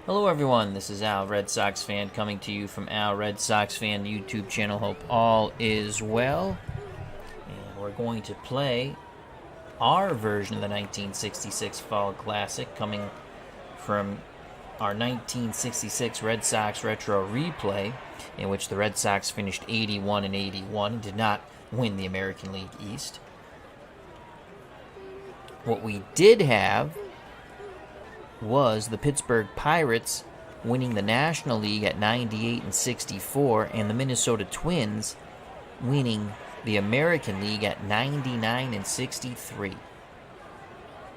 Hello everyone, this is Al, Red Sox fan, coming to you from Al, Red Sox fan YouTube channel. Hope all is well. And we're going to play our version of the 1966 Fall Classic, coming from our 1966 Red Sox Retro Replay, in which the Red Sox finished 81-81 and did not win the American League East. What we did have was the Pittsburgh Pirates winning the National League at 98-64, and the Minnesota Twins winning the American League at 99-63.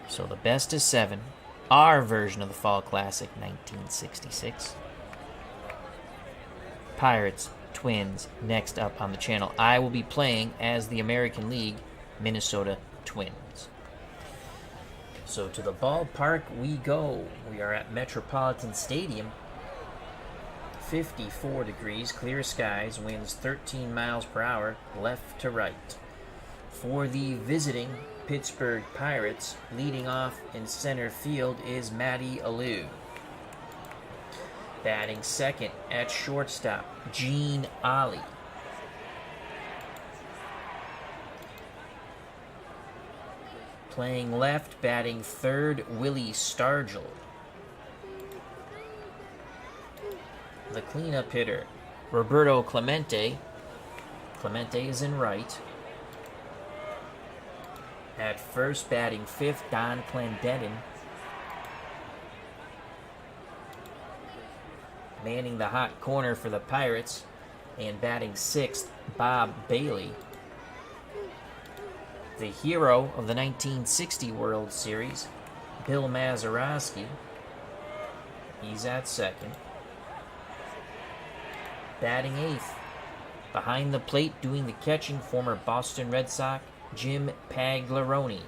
So the best of 7, our version of the Fall Classic 1966. Pirates, Twins, next up on the channel. I will be playing as the American League Minnesota Twins. So to the ballpark we go. We are at Metropolitan Stadium. 54 degrees, clear skies, winds 13 miles per hour, left to right. For the visiting Pittsburgh Pirates, leading off in center field is Matty Alou. Batting second at shortstop, Gene Ollie. Playing left, batting third, Willie Stargell. The cleanup hitter, Roberto Clemente. Clemente is in right. At first, batting fifth, Don Clendenin. Manning the hot corner for the Pirates, and batting sixth, Bob Bailey. The hero of the 1960 World Series, Bill Mazzorowski. He's at second. Batting eighth, behind the plate doing the catching, former Boston Red Sox, Jim Pagleroni.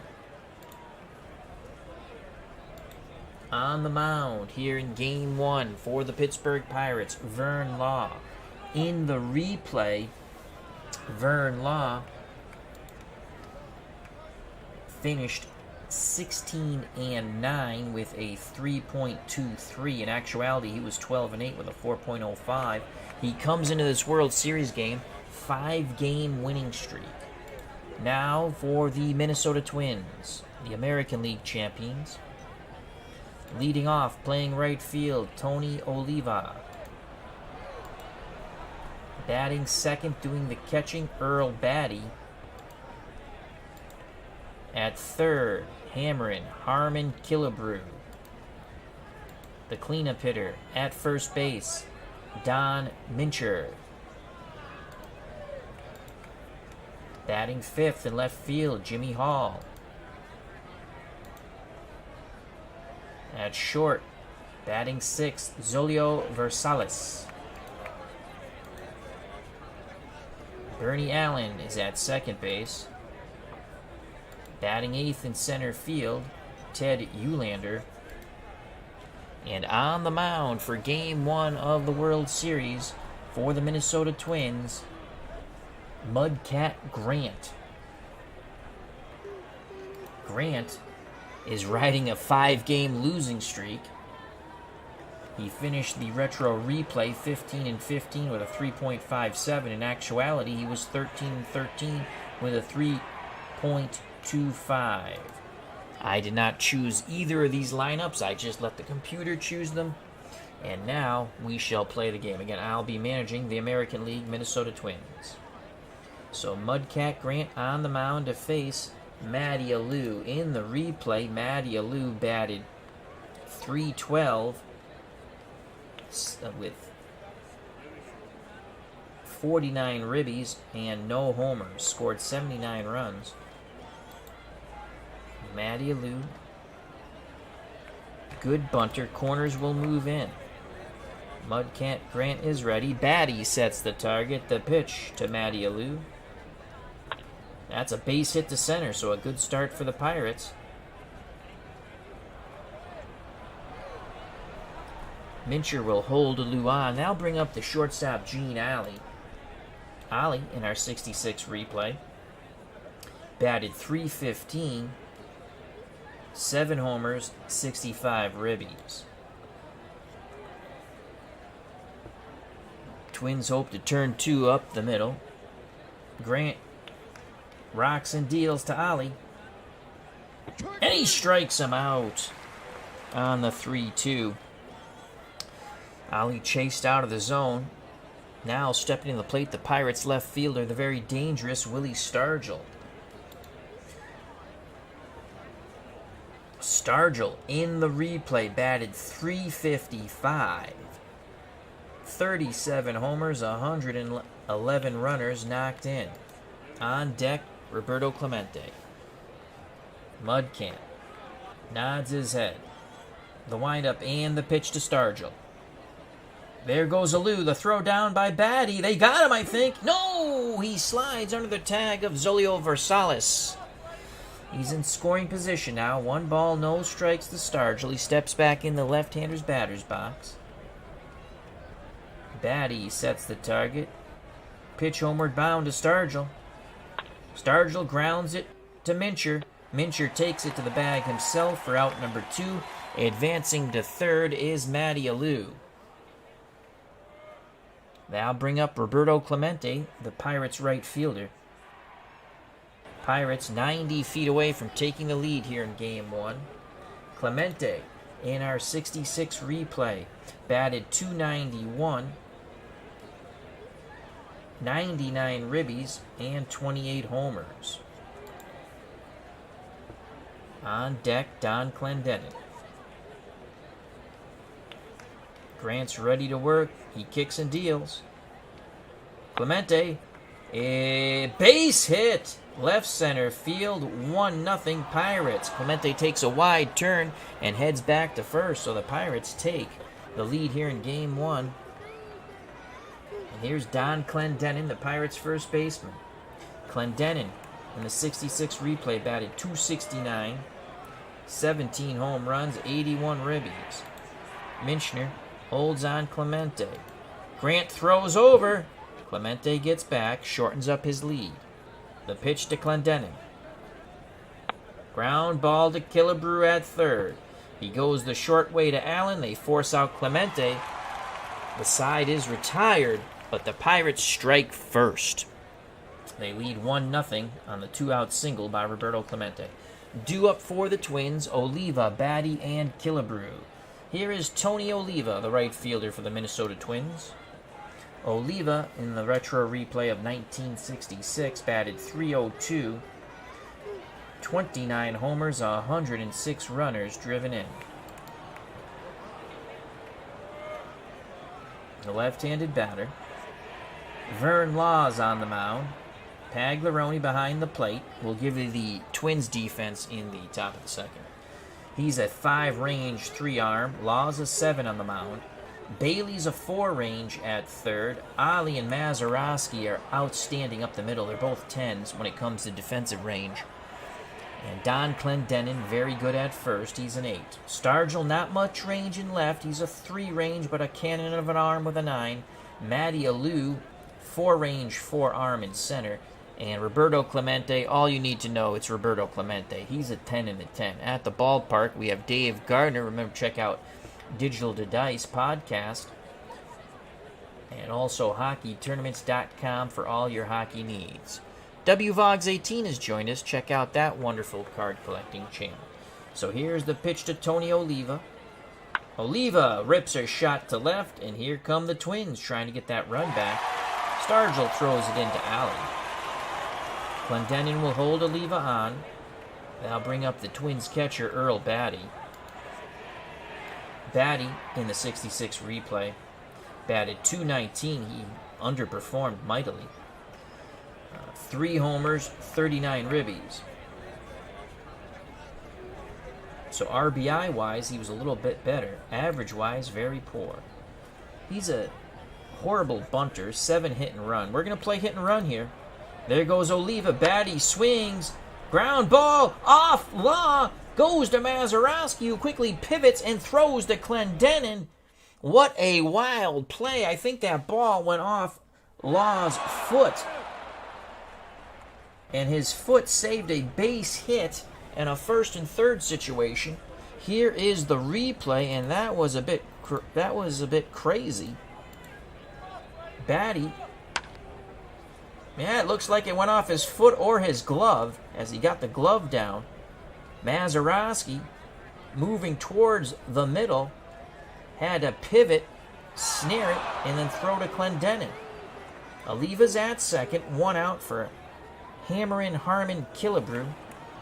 On the mound here in Game 1 for the Pittsburgh Pirates, Vern Law. In the replay, Vern Law finished 16-9 with a 3.23. In actuality, he was 12-8 with a 4.05. He comes into this World Series game, 5-game winning streak. Now for the Minnesota Twins, the American League champions. Leading off, playing right field, Tony Oliva. Batting second, doing the catching, Earl Batty. At third, hammering, Harmon Killebrew. The cleanup hitter at first base, Don Mincher. Batting fifth in left field, Jimmy Hall. At short, batting sixth, Julio Varales. Bernie Allen is at second base. Batting eighth in center field, Ted Eulander. And on the mound for Game 1 of the World Series for the Minnesota Twins, Mudcat Grant. Grant is riding a 5-game losing streak. He finished the retro replay 15-15 with a 3.57. In actuality, he was 13-13 with a 3.25. I did not choose either of these lineups. I just let the computer choose them. And now we shall play the game. Again, I'll be managing the American League Minnesota Twins. So Mudcat Grant on the mound to face Matty Alou. In the replay, Matty Alou batted .312 with 49 ribbies and no homers. Scored 79 runs. Matty Alou, good bunter. Corners will move in. Mudcat Grant is ready. Batty sets the target. The pitch to Matty Alou. That's a base hit to center, so a good start for the Pirates. Mincher will hold Alou on. Now bring up the shortstop, Gene Ollie. Ollie, in our 66 replay, batted .315, 7 homers, 65 ribbies. Twins hope to turn 2 up the middle. Grant rocks and deals to Ollie. And he strikes him out on the 3-2. Ollie chased out of the zone. Now stepping in the plate, the Pirates left fielder, the very dangerous Willie Stargell. Stargell in the replay batted .355. 37 homers, 111 runners knocked in. On deck, Roberto Clemente. Mudcamp nods his head. The windup and the pitch to Stargell. There goes Alou, the throw down by Batty. They got him, I think. No! He slides under the tag of Julio Varales. He's in scoring position now. 1 ball, no strikes to Stargell. He steps back in the left-hander's batter's box. Batty sets the target. Pitch homeward bound to Stargell. Stargell grounds it to Mincher. Mincher takes it to the bag himself for out number 2. Advancing to third is Matty Alou. Now bring up Roberto Clemente, the Pirates' right fielder. Pirates 90 feet away from taking the lead here in Game 1. Clemente, in our 66 replay, batted .291, 99 ribbies, and 28 homers. On deck, Don Clendenin. Grant's ready to work. He kicks and deals. Clemente, a base hit. Left center field, 1-0 Pirates. Clemente takes a wide turn and heads back to first, so the Pirates take the lead here in Game 1. And here's Don Clendenin, the Pirates' first baseman. Clendenin, in the 66 replay, batted .269, 17 home runs, 81 ribbies. Minchner holds on Clemente. Grant throws over. Clemente gets back, shortens up his lead. The pitch to Clendenin. Ground ball to Killebrew at third. He goes the short way to Allen. They force out Clemente. The side is retired, but the Pirates strike first. They lead 1-0 on the 2-out single by Roberto Clemente. Due up for the Twins, Oliva, Batty, and Killebrew. Here is Tony Oliva, the right fielder for the Minnesota Twins. Oliva, in the retro replay of 1966, batted .302, 29 homers, 106 runners driven in. The left-handed batter. Vern Law's on the mound. Pagleroni behind the plate. We'll give you the Twins defense in the top of the second. He's a 5-range 3-arm. Law's a 7 on the mound. Bailey's a 4-range at third. Ollie and Mazzorowski are outstanding up the middle. They're both 10s when it comes to defensive range. And Don Clendenin, very good at first. He's an 8. Stargell, not much range in left. He's a 3-range, but a cannon of an arm with a 9. Matty Alou, 4-range, 4-arm in center. And Roberto Clemente, all you need to know, it's Roberto Clemente. He's a 10 and a 10. At the ballpark, we have Dave Gardner. Remember, check out Digital to Dice podcast. And also HockeyTournaments.com for all your hockey needs. WVogs18 has joined us. Check out that wonderful card collecting channel. So here's the pitch to Tony Oliva. Oliva rips a shot to left, and here come the Twins trying to get that run back. Stargell throws it into Alley. Clendenin will hold Oliva on. They'll bring up the Twins catcher, Earl Batty. Batty, in the 66 replay, batted .219. He underperformed mightily. 3 homers, 39 ribbies. So RBI-wise, he was a little bit better. Average-wise, very poor. He's a horrible bunter, 7 hit and run. We're going to play hit and run here. There goes Oliva. Batty swings. Ground ball off Law. Goes to Mazzorowski, who quickly pivots and throws to Clendenin. What a wild play. I think that ball went off Law's foot. And his foot saved a base hit and a first and third situation. Here is the replay, and that was a bit crazy. Batty. Yeah, it looks like it went off his foot or his glove as he got the glove down. Mazzorowski moving towards the middle. Had to pivot, snare it, and then throw to Clendenin. Oliva's at second, one out for Hammerin Harmon Killebrew,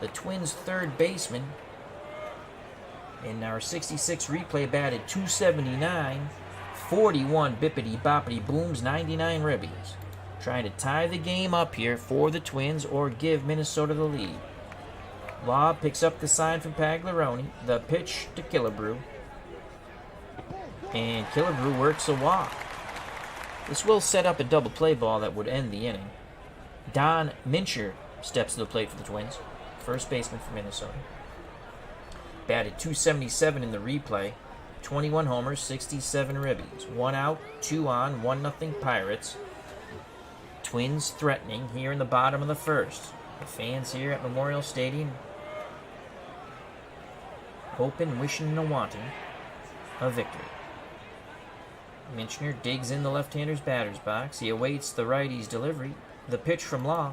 the Twins' third baseman. In our 66 replay, batted .279, 41 bippity boppity booms, 99 ribbies. Trying to tie the game up here for the Twins or give Minnesota the lead. Law picks up the sign from Pagleroni, the pitch to Killebrew. And Killebrew works a walk. This will set up a double play ball that would end the inning. Don Mincher steps to the plate for the Twins, first baseman for Minnesota. Batted .277 in the replay, 21 homers, 67 ribbies. 1 out, 2 on, 1-0 Pirates. Twins threatening here in the bottom of the first. The fans here at Memorial Stadium hoping, wishing, and wanting a victory. Minchner digs in the left-hander's batter's box. He awaits the righty's delivery. The pitch from Law.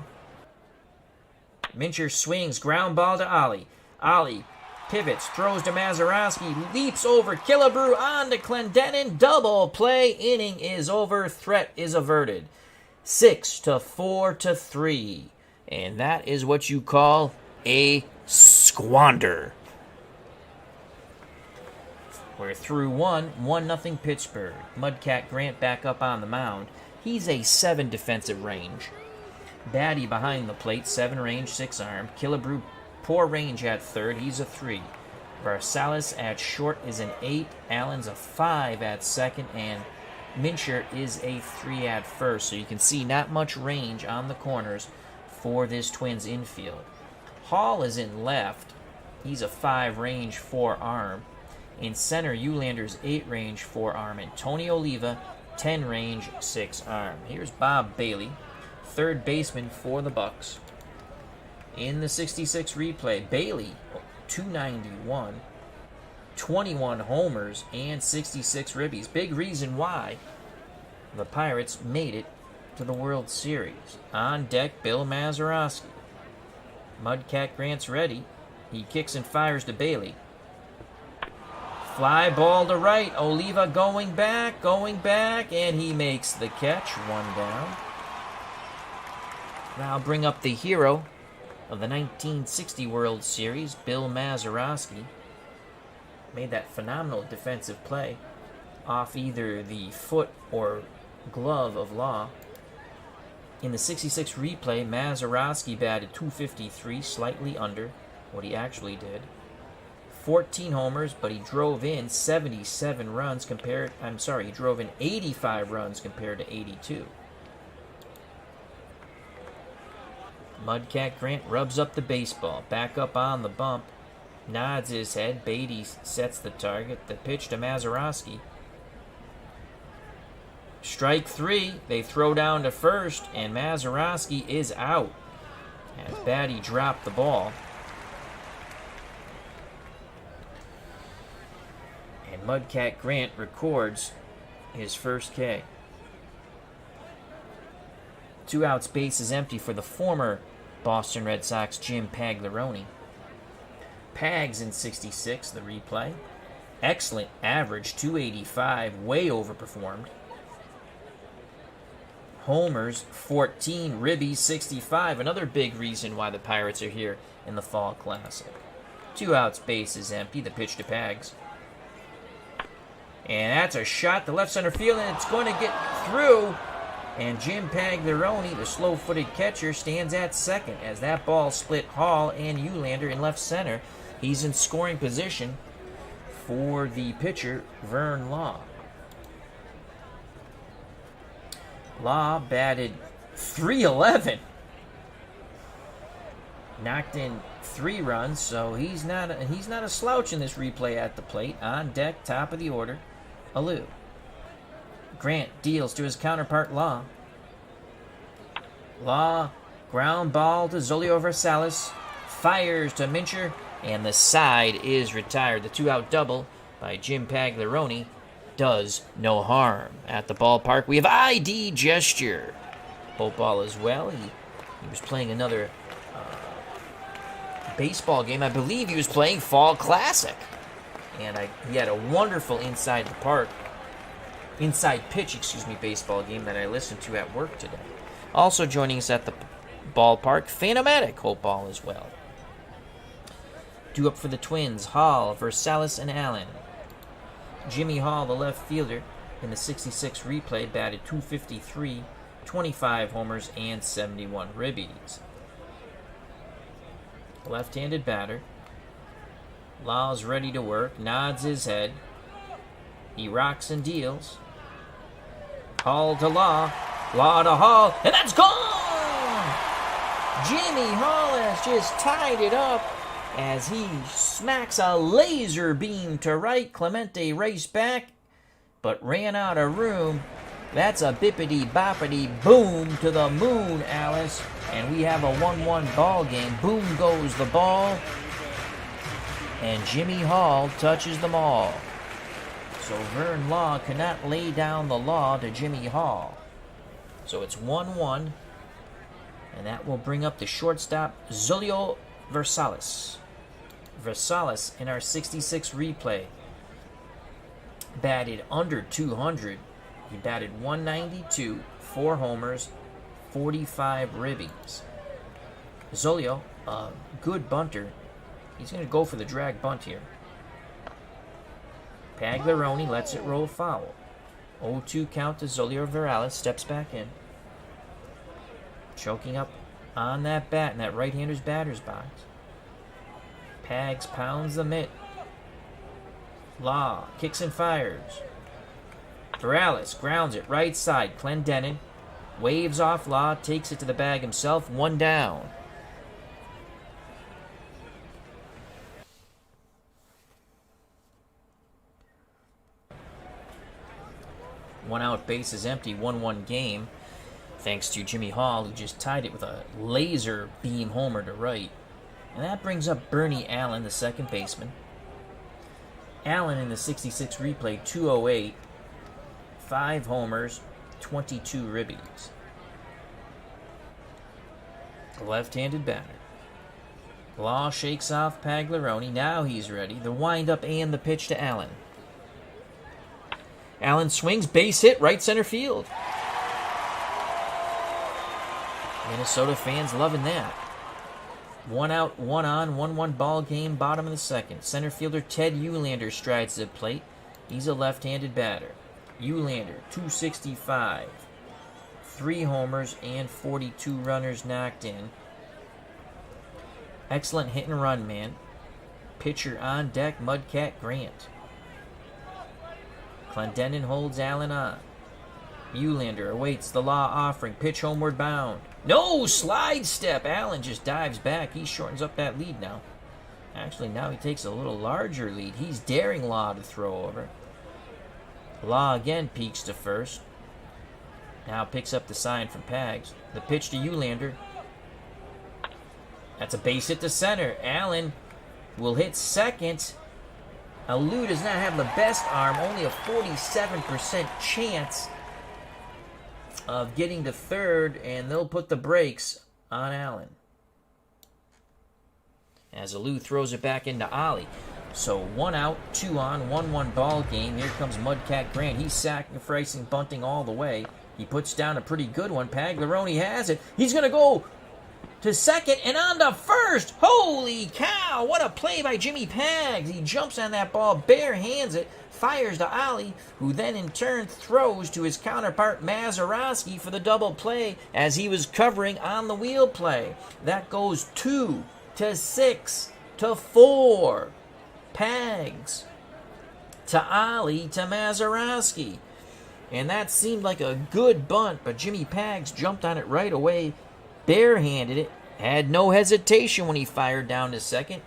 Mincher swings, ground ball to Ollie. Ollie pivots, throws to Mazzorowski, leaps over Killebrew on to Clendenin. Double play, inning is over, threat is averted. 6-4-3. And that is what you call a squander. We're through 1-0 Pittsburgh. Mudcat Grant back up on the mound. He's a 7 defensive range. Batty behind the plate, 7 range, 6 arm. Killebrew, poor range at third, he's a 3. Varsalis at short is an 8. Allen's a 5 at second, and Mincher is a 3 at first. So you can see not much range on the corners for this Twins infield. Hall is in left. He's a 5 range, 4 arm. In center, Eulander's 8 range, 4 arm, and Tony Oliva, 10 range, 6 arm. Here's Bob Bailey, third baseman for the Bucks. In the 66 replay, Bailey, .291, 21 homers, and 66 ribbies. Big reason why the Pirates made it to the World Series. On deck, Bill Mazzorowski. Mudcat Grant's ready. He kicks and fires to Bailey. Fly ball to right. Oliva going back, and he makes the catch. 1 down. Now bring up the hero of the 1960 World Series, Bill Mazzorowski. Made that phenomenal defensive play off either the foot or glove of Law. In the 66 replay, Mazzorowski batted .253, slightly under what he actually did. 14 homers, but he drove in 77 runs he drove in 85 runs compared to 82. Mudcat Grant rubs up the baseball, back up on the bump, nods his head. Beatty sets the target. The pitch to Mazzorowski. Strike 3. They throw down to first, and Mazzorowski is out as Batty dropped the ball. And Mudcat Grant records his first K. 2 outs, base is empty for the former Boston Red Sox Jim Pagleroni. Pags in 66, the replay. Excellent average, .285, way overperformed. Homers, 14, ribbies, 65. Another big reason why the Pirates are here in the Fall Classic. 2 outs, base is empty, the pitch to Pags. And that's a shot to left center field, and it's going to get through. And Jim Pagleroni, the slow-footed catcher, stands at second as that ball split Hall and Eulander in left center. He's in scoring position for the pitcher, Vern Law. Law batted .311. Knocked in 3 runs, so he's not a slouch in this replay at the plate. On deck, top of the order, Alou. Grant deals to his counterpart, Law. Law, ground ball to Julio Varales, fires to Mincher, and the side is retired. The 2-out double by Jim Pagleroni does no harm. At the ballpark, we have ID Gesture. Hope all is well. He was playing another baseball game. I believe he was playing Fall Classic. And he had a wonderful inside pitch, baseball game that I listened to at work today. Also joining us at the ballpark, Phanomatic. Hope all is well. Due up for the Twins, Hall, Versailles, and Allen. Jimmy Hall, the left fielder, in the 66 replay, batted .253, 25 homers, and 71 ribbies. Left-handed batter. Law's ready to work, nods his head. He rocks and deals. Hall to Law, Law to Hall, and that's gone! Jimmy Hall has just tied it up as he smacks a laser beam to right. Clemente raced back, but ran out of room. That's a bippity-boppity boom to the moon, Alice. And we have a 1-1 ball game. Boom goes the ball. And Jimmy Hall touches them all. So Vern Law cannot lay down the law to Jimmy Hall. So it's 1-1. And that will bring up the shortstop, Julio Varales. Varales in our 66 replay batted under 200. He batted 192, 4 homers, 45 ribbies. Julio, a good bunter. He's going to go for the drag bunt here. Pagleroni lets it roll foul. 0-2 count to Julio Varales. Steps back in. Choking up on that bat in that right-hander's batter's box. Pags pounds the mitt. Law kicks and fires. Varales grounds it right side. Clendenin waves off Law, takes it to the bag himself. 1 down. One out, base is empty, 1-1 game. Thanks to Jimmy Hall, who just tied it with a laser beam homer to right. And that brings up Bernie Allen, the second baseman. Allen in the 66 replay, 208, 5 homers, 22 ribbies. Left-handed batter. Law shakes off Pagleroni. Now he's ready. The windup and the pitch to Allen. Allen swings, base hit, right center field. Minnesota fans loving that. 1 out, 1 on, 1-1 ball game, bottom of the second. Center fielder Ted Eulander strides to the plate. He's a left-handed batter. Eulander, 265. 3 homers and 42 runners knocked in. Excellent hit and run, man. Pitcher on deck, Mudcat Grant. Clendenin holds Allen on. Eulander awaits the Law offering. Pitch homeward bound. No! Slide step! Allen just dives back. He shortens up that lead now. Actually, now he takes a little larger lead. He's daring Law to throw over. Law again peeks to first. Now picks up the sign from Pags. The pitch to Eulander. That's a base hit to center. Allen will hit second. Alou does not have the best arm. Only a 47% chance of getting to third, and they'll put the brakes on Allen. As Alou throws it back into Ollie. So 1 out, 2 on, 1-1 ball game. Here comes Mudcat Grant. He's sacrificing bunting all the way. He puts down a pretty good one. Pagleroni has it. He's going to go to second and on to first. Holy cow, what a play by Jimmy Pags. He jumps on that ball, bare hands it, fires to Ollie, who then in turn throws to his counterpart Mazzorowski for the double play as he was covering on the wheel play. That goes 2 to 6 to 4. Pags to Ollie to Mazzorowski. And that seemed like a good bunt, but Jimmy Pags jumped on it right away, barehanded it, had no hesitation when he fired down to second.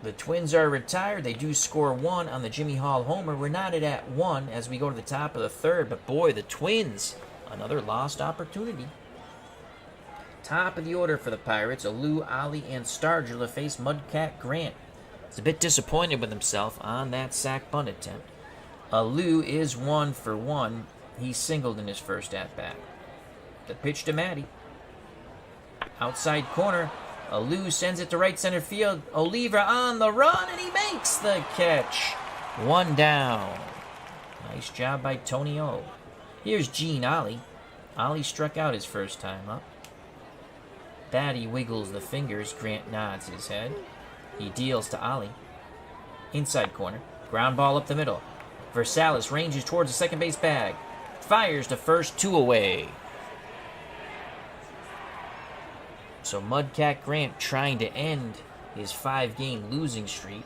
The Twins are retired. They do score 1 on the Jimmy Hall homer. We're knotted at 1 as we go to the top of the third, but boy, the Twins, another lost opportunity. Top of the order for the Pirates, Alou, Ollie, and Stargell to face Mudcat Grant. He's a bit disappointed with himself on that sack bunt attempt. Lou is 1 for 1. He singled in his first at-bat. The pitch to Matty. Outside corner. Lou sends it to right center field. Oliva on the run, and he makes the catch. 1 down. Nice job by Tony O. Here's Gene Ollie. Ollie struck out his first time up. Batty wiggles the fingers. Grant nods his head. He deals to Ollie. Inside corner. Ground ball up the middle. Versalis ranges towards the second base bag. Fires to first, 2 away. So Mudcat Grant trying to end his 5-game losing streak.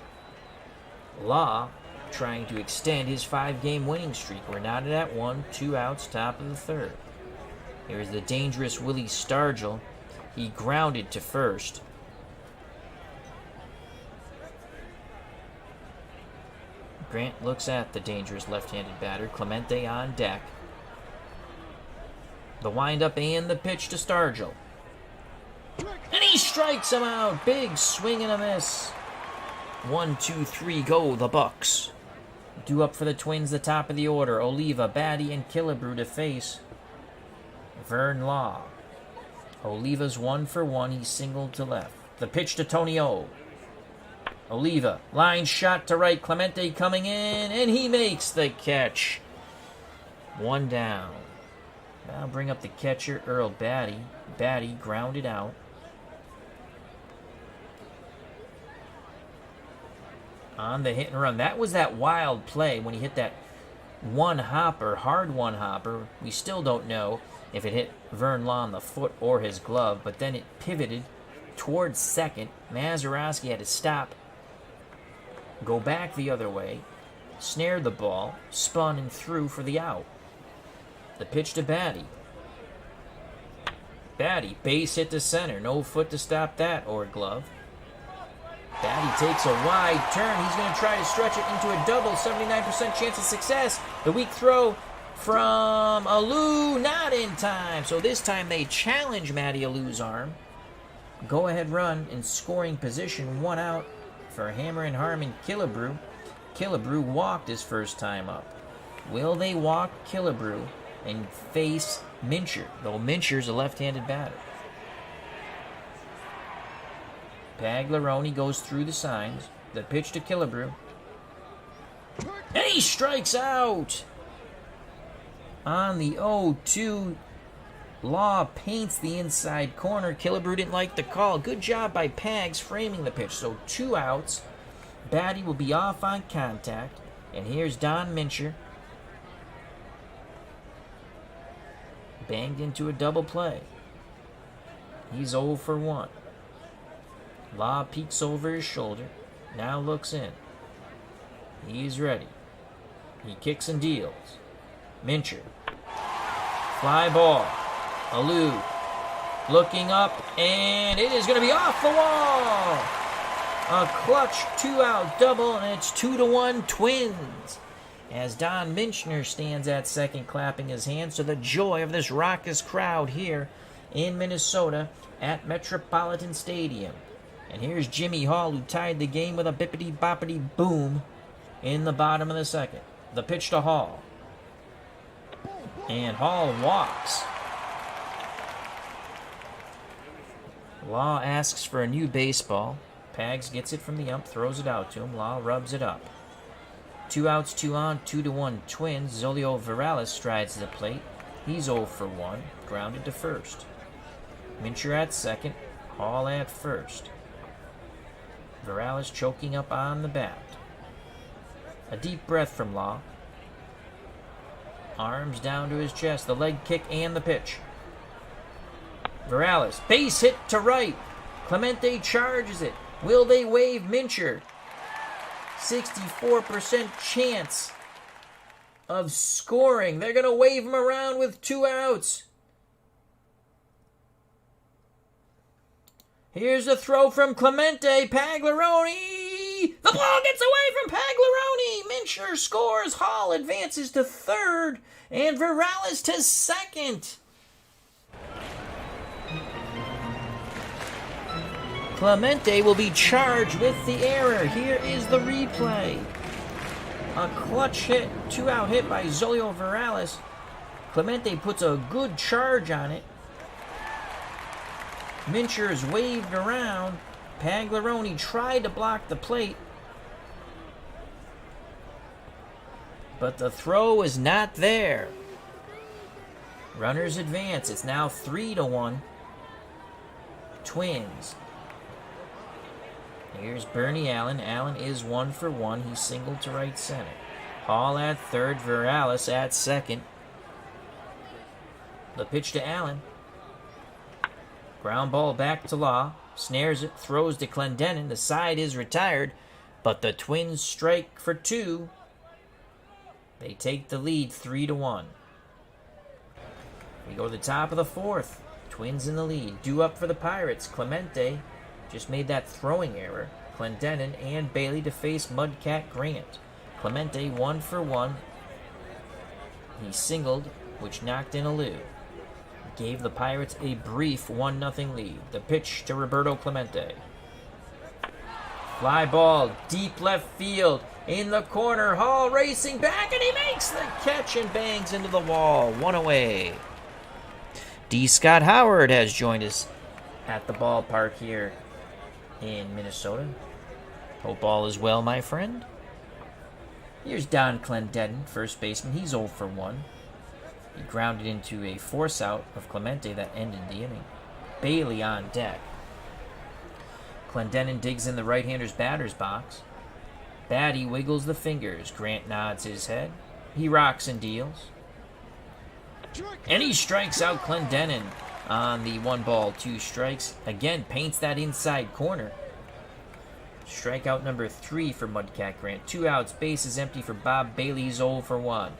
Law trying to extend his 5-game winning streak. We're knotted at 1, 2 outs, top of the third. Here's the dangerous Willie Stargell. He grounded to first. Grant looks at the dangerous left-handed batter. Clemente on deck. The windup and the pitch to Stargell. And he strikes him out. Big swing and a miss. 1, 2, 3, go the Bucks. Due up for the Twins, the top of the order. Oliva, Batty, and Killebrew to face Vern Law. Oliva's 1 for 1. He singled to left. The pitch to Tony O. Oliva, line shot to right. Clemente coming in, and he makes the catch. 1 down. Now bring up the catcher, Earl Batty. Batty grounded out. On the hit and run. That was that wild play when he hit that hard one hopper. We still don't know if it hit Vern Law on the foot or his glove, but then it pivoted towards second. Mazzorowski had to stop, go back the other way, snared the ball, spun and threw for the out. The pitch to Batty. Batty, base hit to center. No foot to stop that or glove. Batty takes a wide turn. He's going to try to stretch it into a double. 79% chance of success. The weak throw from Alou, not in time. So this time they challenge Matty Alou's arm. Go ahead run in scoring position. 1 out for Hammer and Harmon Killebrew. Killebrew walked his first time up. Will they walk Killebrew and face Mincher? Though Mincher's a left-handed batter. Pagleroni goes through the signs. The pitch to Killebrew. And he strikes out! On the 0-2, Law paints the inside corner. Killebrew didn't like the call. Good job by Pags framing the pitch. So 2 outs. Batty will be off on contact. And here's Don Mincher. Banged into a double play. He's 0 for 1. Law peeks over his shoulder. Now looks in. He's ready. He kicks and deals. Mincher. Fly ball. Alou looking up, and it is going to be off the wall. A clutch 2-out double, and it's 2-1 Twins. As Don Minchner stands at second clapping his hands to the joy of this raucous crowd here in Minnesota at Metropolitan Stadium. And here's Jimmy Hall, who tied the game with a bippity-boppity boom in the bottom of the second. The pitch to Hall. And Hall walks. Law asks for a new baseball. Pags gets it from the ump, throws it out to him. Law rubs it up. 2 outs, 2 on, 2-1 Twins. Julio Varales strides to the plate. He's 0 for 1, grounded to first. Mincher at second, Hall at first. Varales choking up on the bat. A deep breath from Law. Arms down to his chest, the leg kick and the pitch. Varales, base hit to right. Clemente charges it. Will they wave Mincher? 64% chance of scoring. They're going to wave him around with 2 outs. Here's a throw from Clemente. Pagleroni. The ball gets away from Pagleroni. Mincher scores. Hall advances to third. And Varales to second. Clemente will be charged with the error. Here is the replay. A clutch hit, 2-out hit by Julio Varales. Clemente puts a good charge on it. Mincher's waved around. Pagleroni tried to block the plate, but the throw is not there. Runners advance. It's now 3-1. Twins. Here's Bernie Allen. Allen is 1 for 1. He's singled to right center. Hall at third. Varales at second. The pitch to Allen. Ground ball back to Law. Snares it. Throws to Clendenin. The side is retired, but the Twins strike for 2. They take the lead 3-1. We go to the top of the 4th. Twins in the lead. Due up for the Pirates. Clemente just made that throwing error. Clendenin and Bailey to face Mudcat Grant. Clemente 1 for 1. He singled, which knocked in a Lou. Gave the Pirates a brief 1-0 lead. The pitch to Roberto Clemente. Fly ball, deep left field. In the corner, Hall racing back, and he makes the catch and bangs into the wall. 1 away. D. Scott Howard has joined us at the ballpark here in Minnesota. Hope all is well, my friend. Here's Don Clendenin, first baseman. He's 0 for 1. He grounded into a force out of Clemente that ended the inning. Bailey on deck. Clendenin digs in the right-hander's batter's box. Batty wiggles the fingers. Grant nods his head. He rocks and deals. And he strikes out Clendenin on the 1-2 strikes. Again, paints that inside corner. Strikeout number 3 for Mudcat Grant. 2 outs, base is empty for Bob Bailey. He's 0 for 1.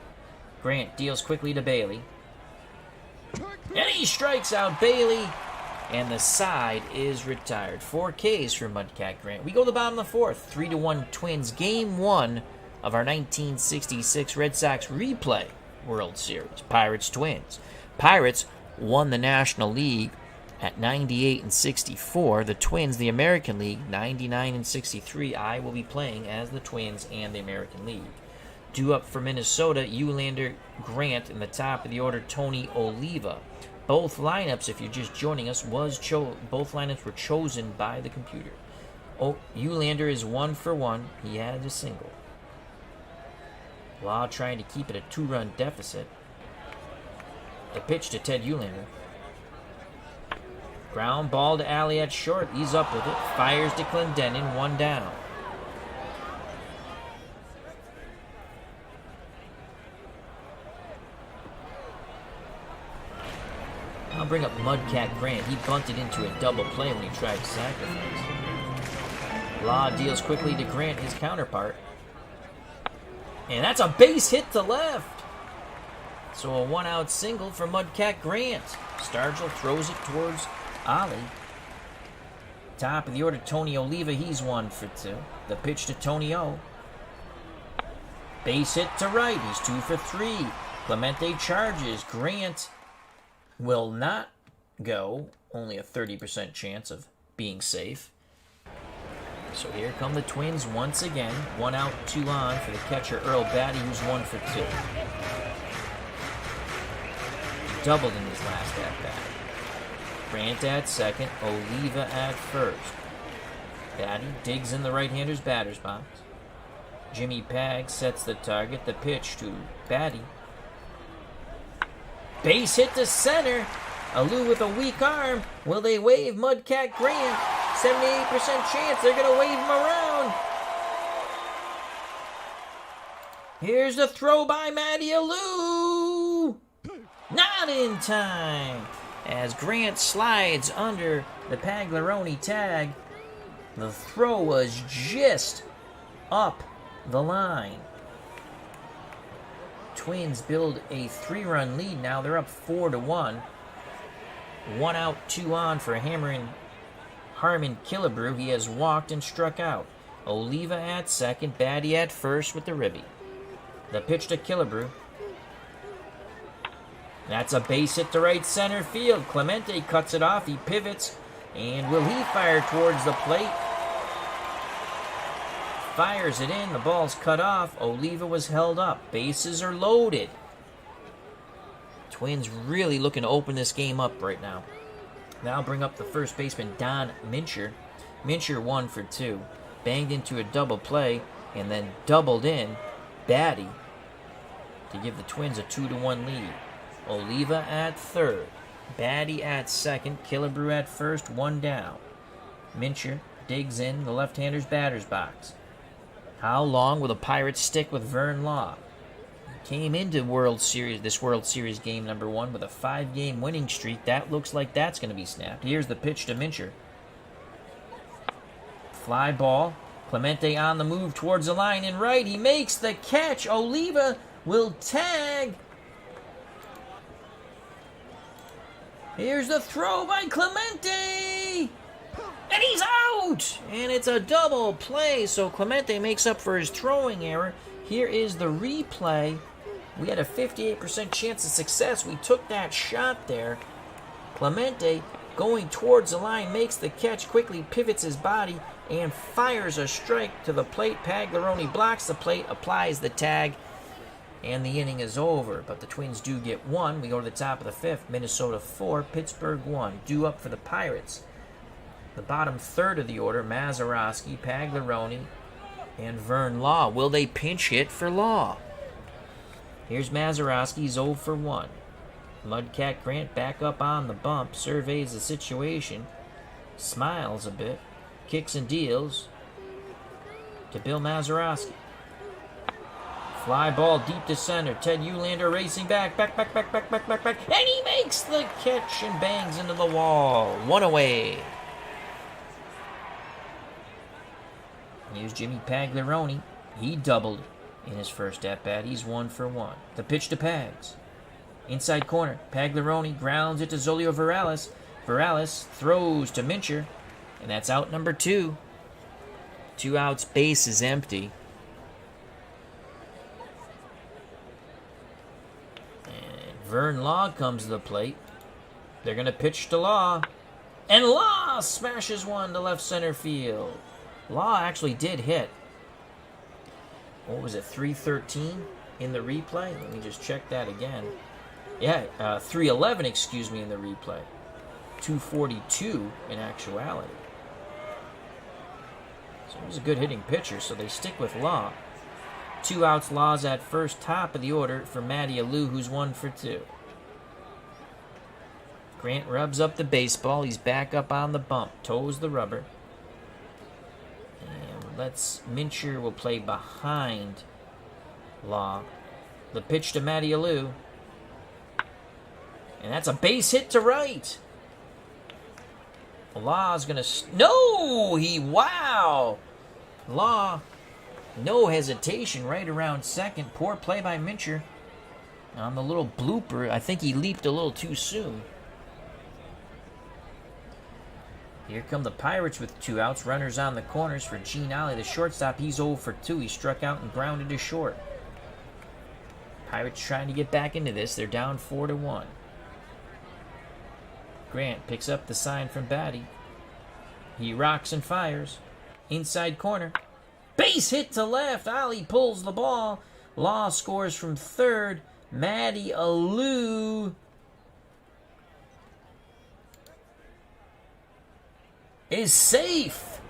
Grant deals quickly to Bailey. And he strikes out Bailey. And the side is retired. 4 Ks for Mudcat Grant. We go to the bottom of the 4th. 3-1 Twins. Game 1 of our 1966 Red Sox replay World Series. Pirates-Twins. Pirates won the National League at 98 and 64. The Twins, the American League, 99 and 63. I will be playing as the Twins and the American League. Due up for Minnesota, Ulander, Grant. In the top of the order, Tony Oliva. Both lineups, if you're just joining us, both lineups were chosen by the computer. Ulander is 1 for 1. He had a single, while trying to keep it a 2-run deficit. The pitch to Ted Ulander. Ground ball to Alley at short. He's up with it. Fires to Clendenin. 1 down. I'll bring up Mudcat Grant. He bunted into a double play when he tried to sacrifice. Law deals quickly to Grant, his counterpart. And that's a base hit to left. So a 1-out single for Mudcat Grant. Stargell throws it towards Ollie. Top of the order, Tony Oliva. He's 1 for 2. The pitch to Tony O. Base hit to right. He's 2 for 3. Clemente charges. Grant will not go. Only a 30% chance of being safe. So here come the Twins once again. 1 out, 2 on for the catcher Earl Batty, who's 1 for 2. Doubled in his last at-bat. Grant at second, Oliva at first. Batty digs in the right-hander's batter's box. Jimmy Pag sets the target. The pitch to Batty. Base hit to center. Alou with a weak arm. Will they wave Mudcat Grant? 78% chance they're going to wave him around. Here's the throw by Matty Alou. Not in time. As Grant slides under the Pagleroni tag, the throw was just up the line. Twins build a 3-run lead now. They're up 4-1. 1 out, 2 on for Harmon Killebrew. He has walked and struck out. Oliva at second, Batty at first with the ribby. The pitch to Killebrew. That's a base hit to right center field. Clemente cuts it off. He pivots. And will he fire towards the plate? fires it in. The ball's cut off. Oliva was held up. Bases are loaded. Twins really looking to open this game up right now. Now bring up the first baseman, Don Mincher. Mincher 1 for 2. Banged into a double play and then doubled in Batty to give the Twins a 2-1 lead. Oliva at third. Batty at second. Killebrew at first. 1 down. Mincher digs in the left-hander's batter's box. How long will the Pirates stick with Vern Law? Came into this World Series game number 1 with a 5-game winning streak. That looks like that's going to be snapped. Here's the pitch to Mincher. Fly ball. Clemente on the move towards the line and right. He makes the catch. Oliva will tag. Here's the throw by Clemente. And he's out. And it's a double play. So Clemente makes up for his throwing error. Here is the replay. We had a 58% chance of success. We took that shot there. Clemente going towards the line, makes the catch, quickly pivots his body, and fires a strike to the plate. Pagleroni blocks the plate, applies the tag, and the inning is over. But the Twins do get 1. We go to the top of the 5th. Minnesota 4, Pittsburgh 1. Due up for the Pirates. The bottom third of the order, Mazzorowski, Pagleroni, and Vern Law. Will they pinch hit for Law? Here's Mazzorowski, he's 0 for 1. Mudcat Grant back up on the bump, surveys the situation, smiles a bit, kicks and deals to Bill Mazzorowski. Fly ball deep to center. Ted Uhlander racing back, and he makes the catch and bangs into the wall. 1 away. Here's Jimmy Pagleroni. He doubled in his first at-bat. He's 1 for 1. The pitch to Pags. Inside corner. Pagleroni grounds it to Julio Varales. Varales throws to Mincher. And that's out number 2. 2 outs, base is empty. And Vern Law comes to the plate. They're going to pitch to Law. And Law smashes one to left center field. Law actually did hit. What was it, 313 in the replay? Let me just check that again. Yeah, 311, excuse me, in the replay. 242 in actuality. So he was a good hitting pitcher, so they stick with Law. 2 outs, Law's at first, top of the order for Matty Alou, who's 1 for 2. Grant rubs up the baseball. He's back up on the bump, toes the rubber. Mincher will play behind Law. The pitch to Matty Alou. And that's a base hit to right. Law's going to... No! Wow! Law, no hesitation right around second. Poor play by Mincher. On the little blooper, I think he leaped a little too soon. Here come the Pirates with 2 outs. Runners on the corners for Gene Ollie, the shortstop. He's 0 for 2. He struck out and grounded to short. Pirates trying to get back into this. They're down 4-1. Grant picks up the sign from Batty. He rocks and fires. Inside corner. Base hit to left. Ollie pulls the ball. Law scores from third. Matty Alou is safe.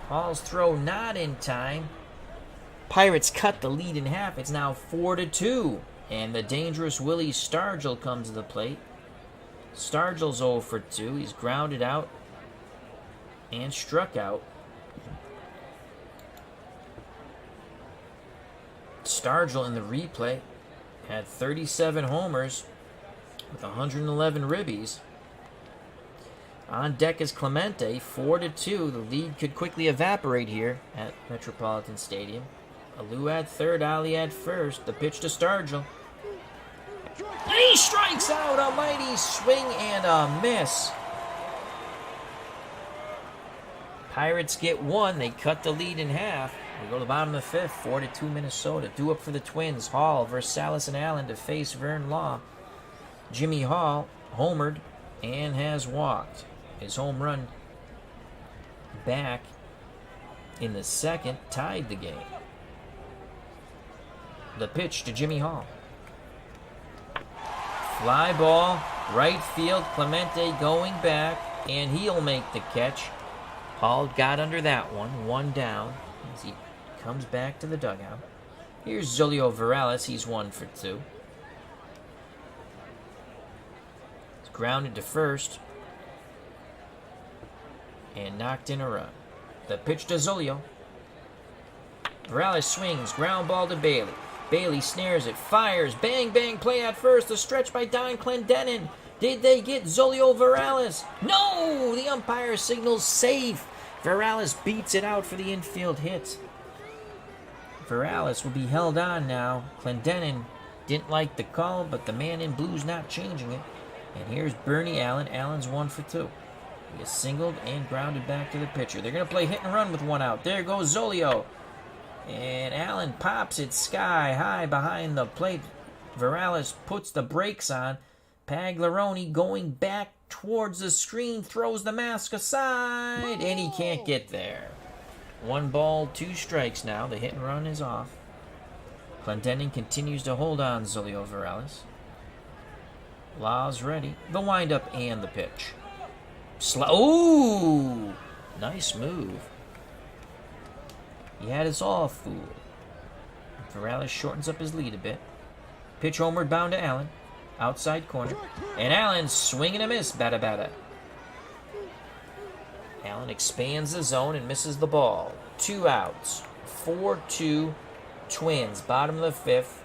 Hall's throw not in time. Pirates cut the lead in half. It's now 4-2. And the dangerous Willie Stargell comes to the plate. Stargell's 0 for 2. He's grounded out and struck out. Stargell in the replay had 37 homers with 111 ribbies. On deck is Clemente, 4-2. The lead could quickly evaporate here at Metropolitan Stadium. Alou at third, Ollie at first. The pitch to Stargell. And he strikes out. A mighty swing and a miss. Pirates get 1. They cut the lead in half. We go to the bottom of the 5th, 4-2 Minnesota. Due up for the Twins. Hall versus Salas and Allen to face Vern Law. Jimmy Hall homered and has walked. His home run back in the second tied the game. The pitch to Jimmy Hall. Fly ball, right field. Clemente going back, and he'll make the catch. Hall got under that one down as he comes back to the dugout. Here's Julio Varales. He's 1 for 2. He's grounded to first and knocked in a run. The pitch to Julio. Varales swings, ground ball to Bailey. Bailey snares it, fires, bang, bang, play at first. The stretch by Don Clendenin. Did they get Julio Varales? No! The umpire signals safe. Varales beats it out for the infield hit. Varales will be held on now. Clendenin didn't like the call, but the man in blue's not changing it. And here's Bernie Allen. Allen's 1 for 2. He is singled and grounded back to the pitcher. They're going to play hit and run with 1 out. There goes Julio. And Allen pops it sky high behind the plate. Varales puts the brakes on. Pagleroni going back towards the screen, throws the mask aside, and he can't get there. 1 ball, 2 strikes now. The hit and run is off. Clendenin continues to hold on Julio Varales. Law's ready. The windup and the pitch. Ooh! Nice move. He had us all fooled. Varales shortens up his lead a bit. Pitch homeward bound to Allen. Outside corner. And Allen swinging a miss. Bada bada. Allen expands the zone and misses the ball. 2 outs. 4-2 Twins. Bottom of the 5th.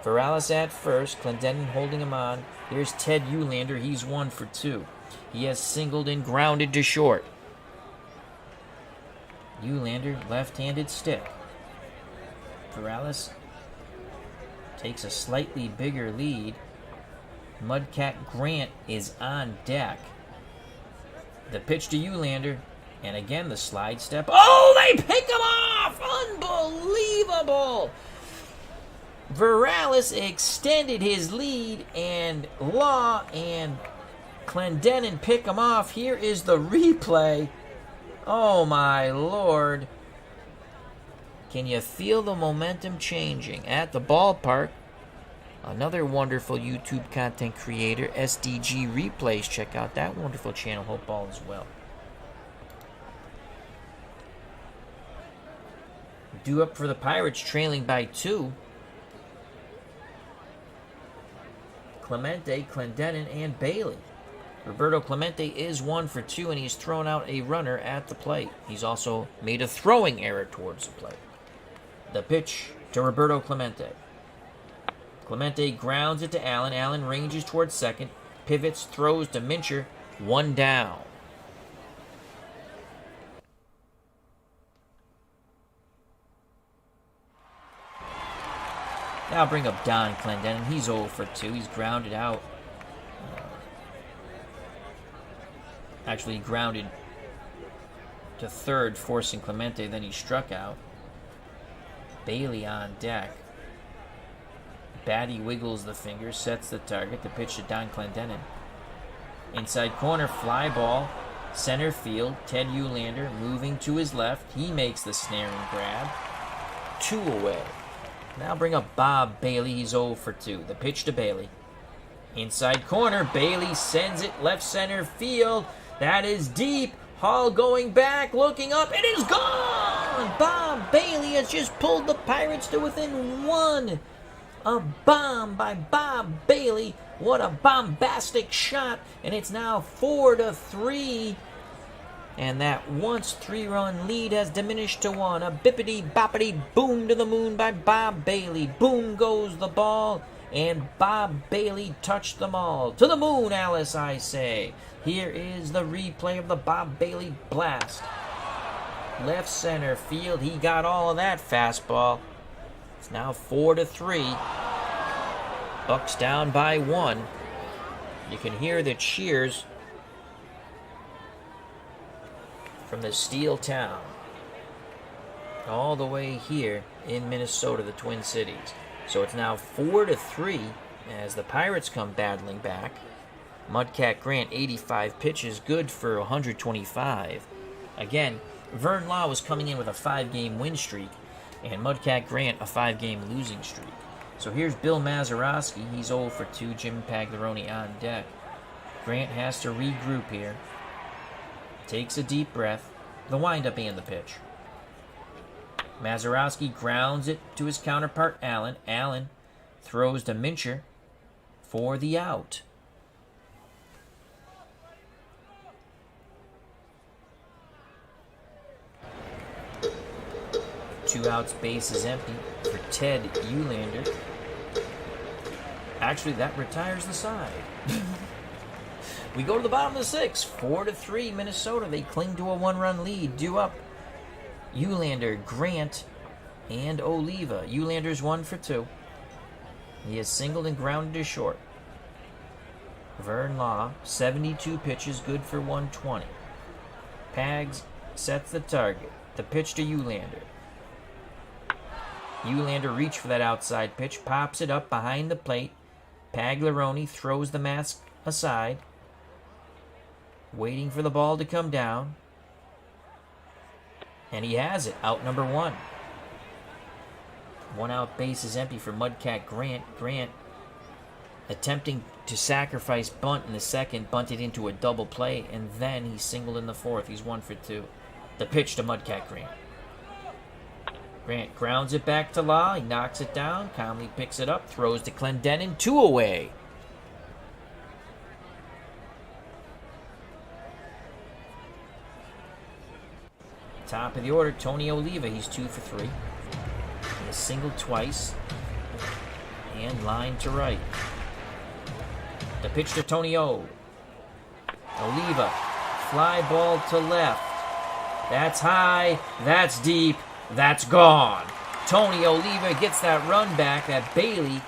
Varales at first. Clendenin holding him on. Here's Ted Eulander. He's 1 for 2. He has singled and grounded to short. Eulander, left-handed stick. Varales takes a slightly bigger lead. Mudcat Grant is on deck. The pitch to Eulander, and again the slide step. Oh, they pick him off! Unbelievable! Varales extended his lead, and Law and Clendenin pick him off. Here is the replay. Oh, my Lord. Can you feel the momentum changing at the ballpark? Another wonderful YouTube content creator, SDG Replays. Check out that wonderful channel. Hope all is well. Due up for the Pirates, trailing by 2. Clemente, Clendenin, and Bailey. Roberto Clemente is 1 for 2, and he's thrown out a runner at the plate. He's also made a throwing error towards the plate. The pitch to Roberto Clemente. Clemente grounds it to Allen. Allen ranges towards second. Pivots, throws to Mincher. 1 down. Now bring up Don Clendenin. He's 0 for 2. He's grounded out. Actually, he grounded to third, forcing Clemente. Then he struck out. Bailey on deck. Batty wiggles the finger, sets the target. The pitch to Don Clendenin. Inside corner, fly ball. Center field, Ted Eulander moving to his left. He makes the snaring grab. 2 away. Now bring up Bob Bailey. He's 0 for 2. The pitch to Bailey. Inside corner, Bailey sends it left center field. That is deep. Hall going back, looking up. It is gone! Bob Bailey has just pulled the Pirates to within 1. A bomb by Bob Bailey. What a bombastic shot. And it's now 4-3. And that once 3-run lead has diminished to 1. A bippity-boppity boom to the moon by Bob Bailey. Boom goes the ball. And Bob Bailey touched them all. To the moon, Alice, I say. Here is the replay of the Bob Bailey blast. Left center field. He got all of that fastball. It's now 4-3. Bucks down by 1. You can hear the cheers from the Steel Town all the way here in Minnesota, the Twin Cities. So it's now 4-3 as the Pirates come battling back. Mudcat Grant, 85 pitches, good for 125. Again, Vern Law was coming in with a 5-game win streak, and Mudcat Grant a 5-game losing streak. So here's Bill Mazzorowski. He's 0 for 2. Jim Pagleroni on deck. Grant has to regroup here. Takes a deep breath. The windup and the pitch. Mazzorowski grounds it to his counterpart, Allen. Allen throws to Mincher for the out. Two outs, base is empty for Ted Eulander. Actually, that retires the side. We go to the bottom of the 6th. 4-3 Minnesota. They cling to a 1-run lead. Due up Eulander, Grant, and Oliva. Eulander's 1 for 2. He has singled and grounded to short. Vern Law, 72 pitches, good for 120. Pags sets the target. The pitch to Eulander. Eulander reached for that outside pitch, pops it up behind the plate. Pagleroni throws the mask aside, waiting for the ball to come down. And he has it, out number 1. 1 out, base is empty for Mudcat Grant. Grant attempting to sacrifice bunt in the 2nd, bunted into a double play, and then he singled in the 4th. He's 1 for 2. The pitch to Mudcat Grant. Grant grounds it back to Law. He knocks it down. Calmly picks it up. Throws to Clendenin. 2 away. Top of the order, Tony Oliva. He's 2 for 3. He has singled twice. And line to right. The pitch to Tony O. Oliva. Fly ball to left. That's high. That's deep. That's gone. Tony Oliva gets that run back that Bailey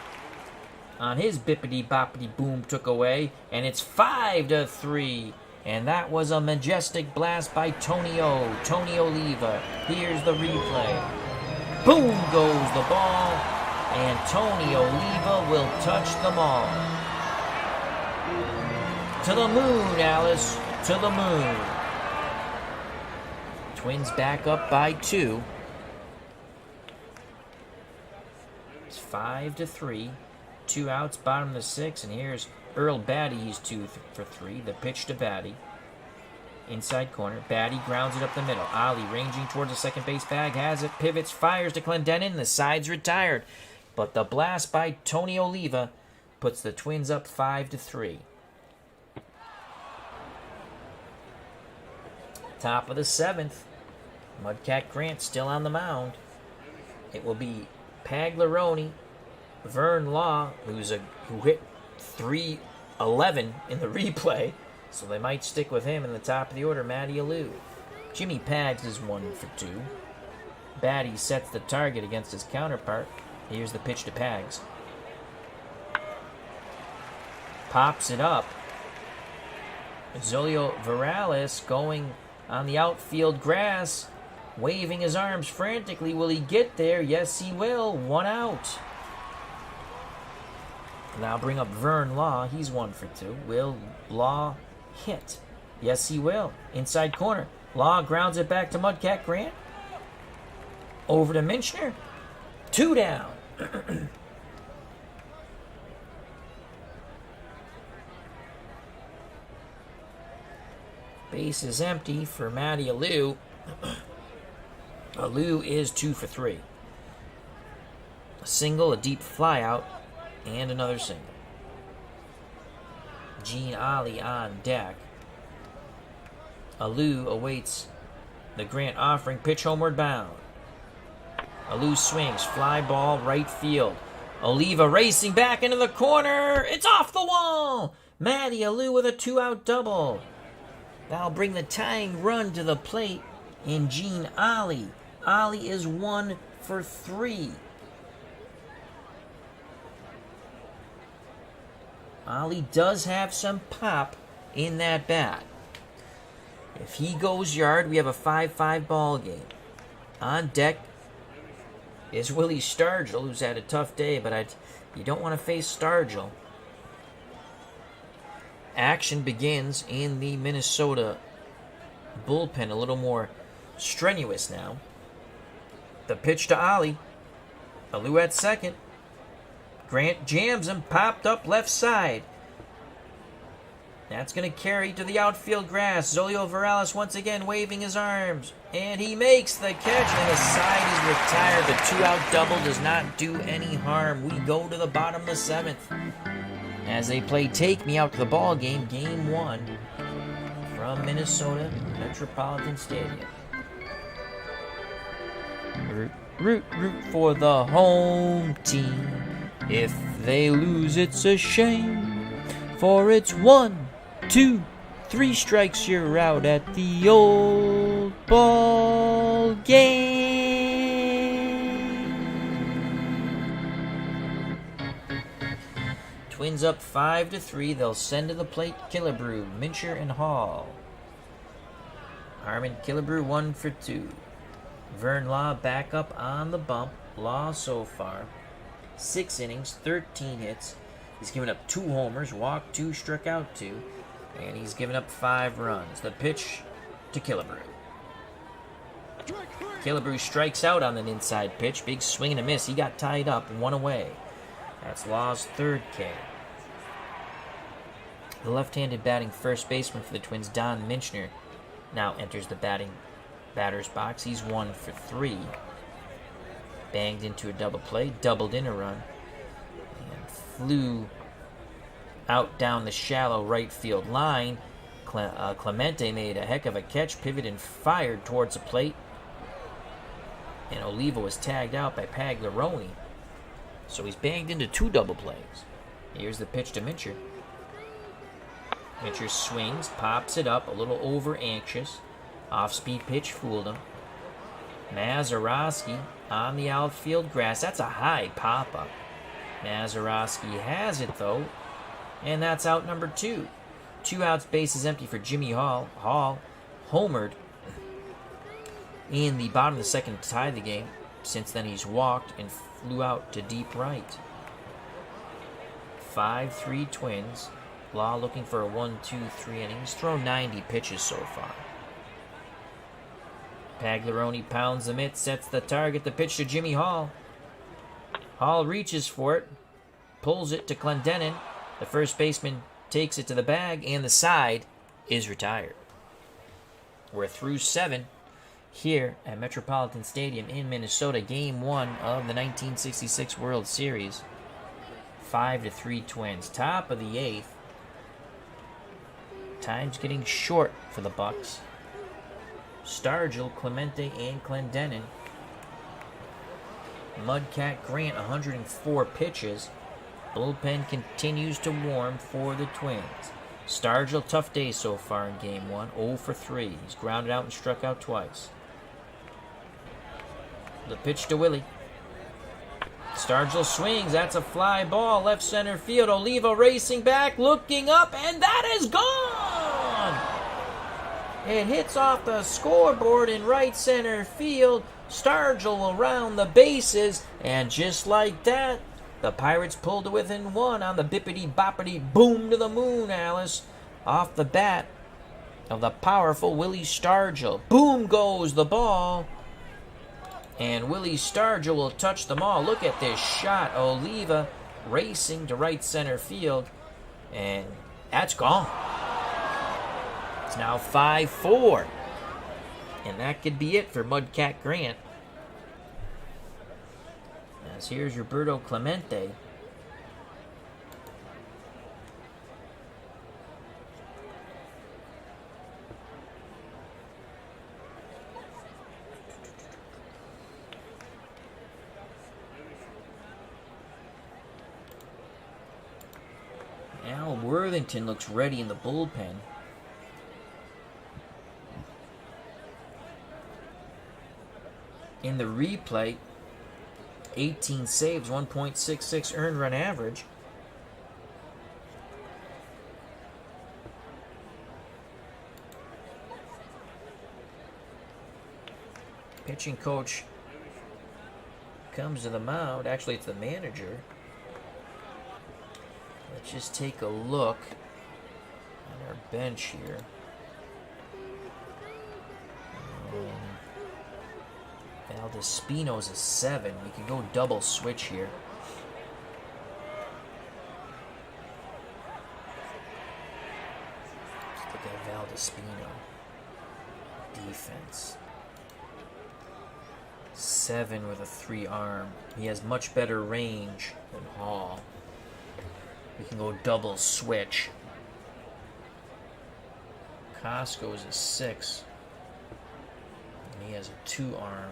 on his bippity-boppity-boom took away, and it's 5-3. And that was a majestic blast by Tony O. Tony Oliva. Here's the replay. Boom goes the ball, and Tony Oliva will touch them all. To the moon, Alice. To the moon. Twins back up by 2. It's 5-3. 2 outs, bottom of the 6th, and here's Earl Batty. He's 2 for 3. The pitch to Batty. Inside corner. Batty grounds it up the middle. Ali ranging towards the second base bag. Has it. Pivots. Fires to Clendenin. The side's retired. But the blast by Tony Oliva puts the Twins up 5-3. Top of the 7th. Mudcat Grant still on the mound. It will be Pagleroni, Vern Law, who hit .311 in the replay, so they might stick with him in the top of the order. Matty Alou. Jimmy Pags is 1 for 2. Batty sets the target against his counterpart. Here's the pitch to Pags. Pops it up. Julio Varales going on the outfield grass, waving his arms frantically. Will he get there? Yes, he will. 1 out. Now bring up Vern Law. He's 1 for 2. Will Law hit? Yes, he will. Inside corner. Law grounds it back to Mudcat Grant. Over to Minchner. 2 down. Base is empty for Matty Alou. Alou is 2 for 3. A single, a deep flyout, and another single. Gene Ollie on deck. Alou awaits the Grant offering. Pitch homeward bound. Alou swings. Fly ball right field. Oliva racing back into the corner. It's off the wall. Matty Alou with a 2-out double. That'll bring the tying run to the plate in Gene Ollie. Ollie is 1 for 3. Ollie does have some pop in that bat. If he goes yard, we have a 5-5 ball game. On deck is Willie Stargell, who's had a tough day, but you don't want to face Stargell. Action begins in the Minnesota bullpen. A little more strenuous now. The pitch to Ollie. Alou at second. Grant jams him, popped up left side. That's going to carry to the outfield grass. Julio Varales once again waving his arms. And he makes the catch, and the side is retired. The two-out double does not do any harm. We go to the bottom of the seventh as they play Take Me Out to the Ball Game, Game 1 from Minnesota Metropolitan Stadium. Root for the home team. If they lose, it's a shame. For it's 1, 2, 3 strikes, you're out at the old ball game. Twins up 5-3. They'll send to the plate Killebrew, Mincher, and Hall. Harmon Killebrew 1 for 2. Vern Law back up on the bump. Law so far 6 innings, 13 hits. He's given up 2 homers, walked 2, struck out 2, and he's given up 5 runs. The pitch to Killebrew. Killebrew strikes out on an inside pitch. Big swing and a miss. He got tied up, 1 away. That's Law's 3rd K. The left-handed batting first baseman for the Twins, Don Minchner, now enters the batter's box. He's 1 for 3. Banged into a double play, doubled in a run, and flew out down the shallow right field line. Clemente made a heck of a catch, pivoted and fired towards the plate, and Oliva was tagged out by Pagleroni. So he's banged into 2 double plays. Here's the pitch to Mincher. Mincher swings, pops it up, a little over anxious. Off-speed pitch fooled him. Mazzorowski on the outfield grass. That's a high pop-up. Mazzorowski has it, though, and that's out number 2. 2 outs, bases empty for Jimmy Hall. Hall homered in the bottom of the second to tie the game. Since then, he's walked and flew out to deep right. 5-3 Twins. Law looking for a 1-2-3 inning. He's thrown 90 pitches so far. Pagleroni pounds the mitt, sets the target. The pitch to Jimmy Hall. Hall reaches for it, pulls it to Clendenin. The first baseman takes it to the bag, and the side is retired. We're through 7 here at Metropolitan Stadium in Minnesota. Game 1 of the 1966 World Series. 5-3 Twins. Top of the 8th. Time's getting short for the Bucks. Stargell, Clemente, and Clendenin. Mudcat Grant, 104 pitches. Bullpen continues to warm for the Twins. Stargell, tough day so far in Game 1, 0 for 3. He's grounded out and struck out twice. The pitch to Willie. Stargell swings, that's a fly ball, left center field. Oliva racing back, looking up, and that is gone! It hits off the scoreboard in right center field. Stargell will round the bases, and just like that, the Pirates pulled to within 1 on the bippity-boppity boom to the moon, Alice. Off the bat of the powerful Willie Stargell. Boom goes the ball. And Willie Stargell will touch them all. Look at this shot. Oliva racing to right center field. And that's gone. It's now 5-4. And that could be it for Mudcat Grant. As here's Roberto Clemente. Al Worthington looks ready in the bullpen. In the replay, 18 saves, 1.66 earned run average. Pitching coach comes to the mound. Actually, it's the manager. Let's just take a look at our bench here. Valdespino's a 7. We can go double switch here. Let's look at Valdespino. Defense. 7 with a 3 arm. He has much better range than Hall. We can go double switch. Costco's a 6. And he has a 2 arm.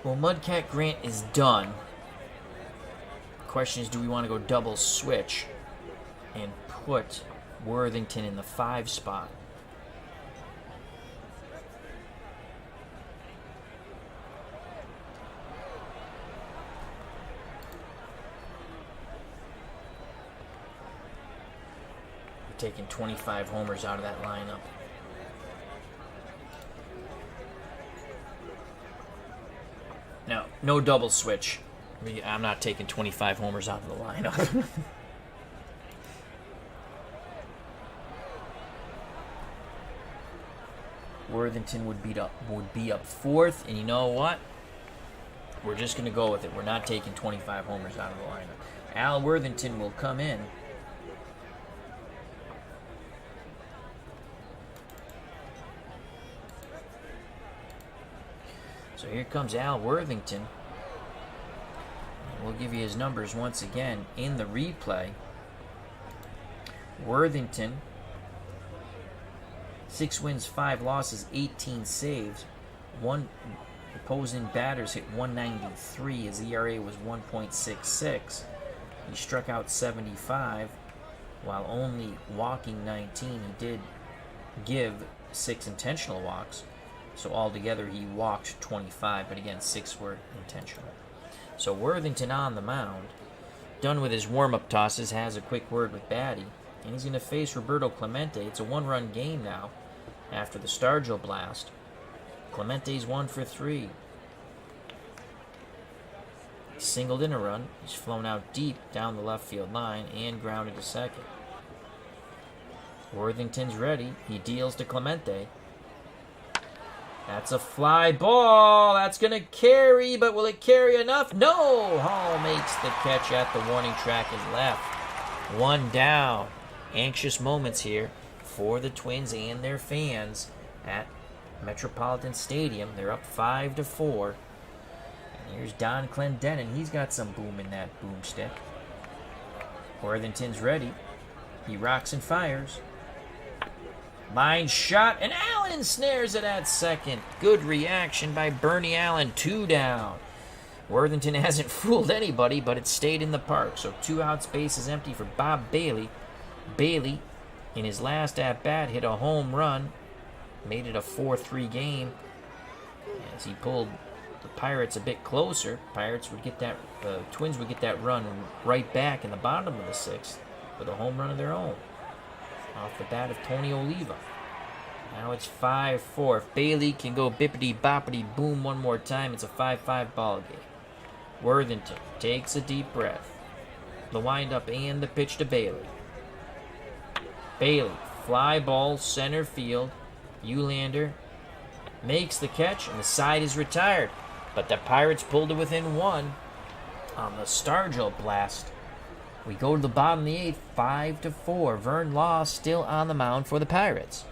Well, Mudcat Grant is done. The question is, do we want to go double switch and put Worthington in the 5 spot? We're taking 25 homers out of that lineup. No, no double switch. I'm not taking 25 homers out of the lineup. Worthington would be up 4th, and you know what? We're just going to go with it. We're not taking 25 homers out of the lineup. Al Worthington will come in. So here comes Al Worthington. We'll give you his numbers once again in the replay. Worthington, 6 wins, 5 losses, 18 saves. One opposing batters hit 193. His ERA was 1.66. He struck out 75 while only walking 19. He did give 6 intentional walks. So altogether he walked 25, but again 6 were intentional. So Worthington on the mound, done with his warm-up tosses, has a quick word with Batty, and he's going to face Roberto Clemente. It's a 1-run game now after the Stargell blast. Clemente's 1 for 3. He singled in a run. He's flown out deep down the left field line and grounded to second. Worthington's ready. He deals to Clemente. That's a fly ball. That's going to carry, but will it carry enough? No! Hall makes the catch at the warning track and left. 1 down. Anxious moments here for the Twins and their fans at Metropolitan Stadium. They're up 5-4. And here's Don Clendenin. He's got some boom in that boomstick. Worthington's ready. He rocks and fires. Line shot, and Allen snares it at second. Good reaction by Bernie Allen. 2 down. Worthington hasn't fooled anybody, but it stayed in the park. So 2 outs, base is empty for Bob Bailey. Bailey, in his last at-bat, hit a home run. Made it a 4-3 game. As he pulled the Pirates a bit closer, Twins would get that run right back in the bottom of the 6th with a home run of their own. Off the bat of Tony Oliva. Now it's 5-4. If Bailey can go bippity-boppity-boom one more time, it's a 5-5 ball game. Worthington takes a deep breath. The windup and the pitch to Bailey. Bailey, fly ball, center field. Eulander makes the catch, and the side is retired. But the Pirates pulled it within 1 on the Stargell blast. We go to the bottom of the 8th, 5-4. Vern Law still on the mound for the Pirates.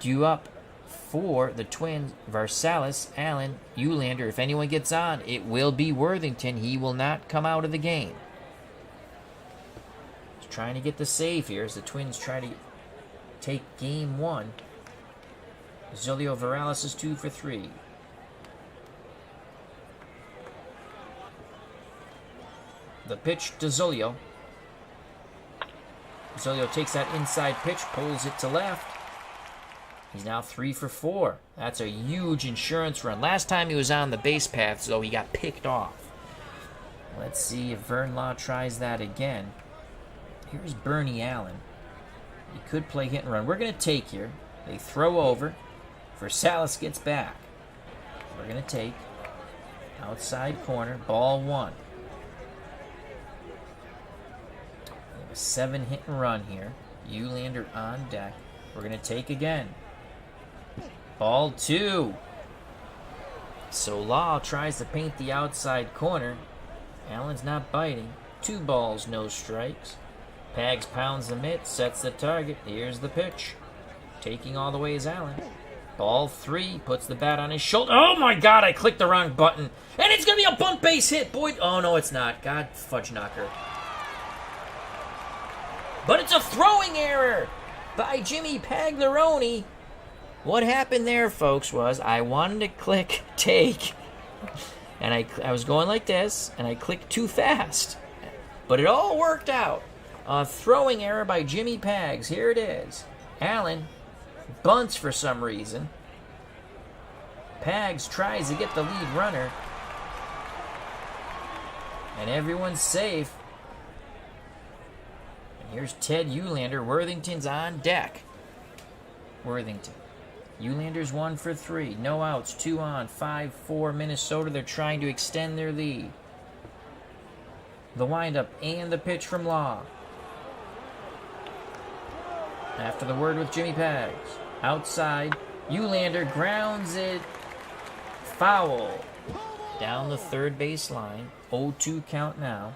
Due up for the Twins, Varsalis, Allen, Eulander. If anyone gets on, it will be Worthington. He will not come out of the game. He's trying to get the save here as the Twins try to take game 1. Julio Varales is 2 for 3. The pitch to Julio. Julio takes that inside pitch, pulls it to left. He's now 3 for 4. That's a huge insurance run. Last time he was on the base paths, though, he got picked off. Let's see if Vern Law tries that again. Here's Bernie Allen. He could play hit and run. We're going to take here. They throw over. Versailles gets back. We're going to take. Outside corner, ball 1. We have a 7-hit and run here. Eulander on deck. We're going to take again. Ball 2. So Law tries to paint the outside corner. Allen's not biting. 2 balls, no strikes. Pags pounds the mitt, sets the target. Here's the pitch. Taking all the way is Allen. Ball 3, puts the bat on his shoulder. Oh my God, I clicked the wrong button. And it's going to be a bunt base hit. Boy, oh no, it's not. God fudge knocker. But it's a throwing error by Jimmy Pagleroni. What happened there, folks, was I wanted to click take. And I was going like this, and I clicked too fast. But it all worked out. A throwing error by Jimmy Pags. Here it is. Allen bunts for some reason. Pags tries to get the lead runner. And everyone's safe. And here's Ted Eulander. Worthington's on deck. Worthington. Eulander's 1 for 3. No outs. 2 on. 5-4 Minnesota. They're trying to extend their lead. The windup and the pitch from Law. After the word with Jimmy Pags. Outside. Eulander grounds it. Foul. Down the third base line. 0-2 count now.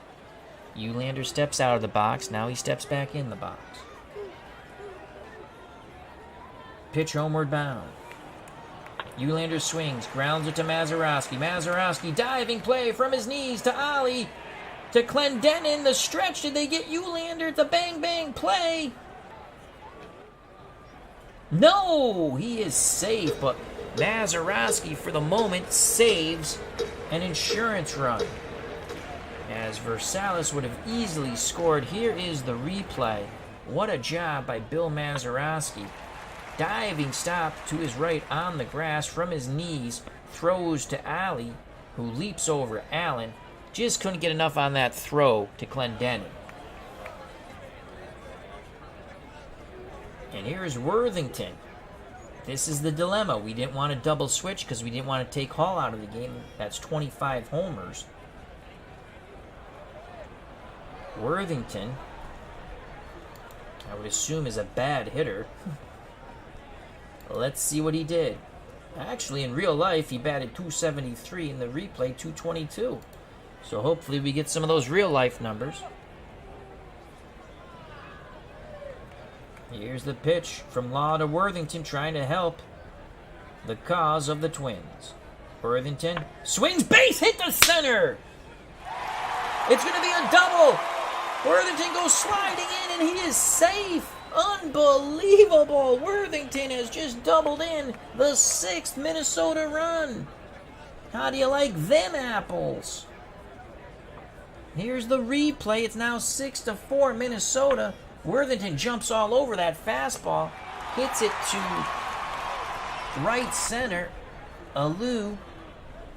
Eulander steps out of the box. Now he steps back in the box. Pitch homeward bound. Eulander swings. Grounds it to Mazzorowski. Mazzorowski diving play from his knees to Ollie. To Clendenin. The stretch. Did they get Eulander? It's a bang-bang play. No, he is safe, but Mazzorowski, for the moment, saves an insurance run. As Versailles would have easily scored. Here is the replay. What a job by Bill Mazzorowski. Diving stop to his right on the grass from his knees. Throws to Ali, who leaps over Allen. Just couldn't get enough on that throw to Clendenin. And here's Worthington. This is the dilemma. We didn't want to double switch because we didn't want to take Hall out of the game. That's 25 homers. Worthington, I would assume, is a bad hitter. Let's see what he did. Actually, in real life, he batted .273. In the replay, .222. So hopefully we get some of those real life numbers. Here's the pitch from Law to Worthington, trying to help the cause of the Twins. Worthington swings, base hit to center. It's going to be a double. Worthington goes sliding in, and he is safe. Unbelievable. Worthington has just doubled in the 6th Minnesota run. How do you like them apples? Here's the replay. It's now 6-4 Minnesota. Worthington jumps all over that fastball, hits it to right center. Alou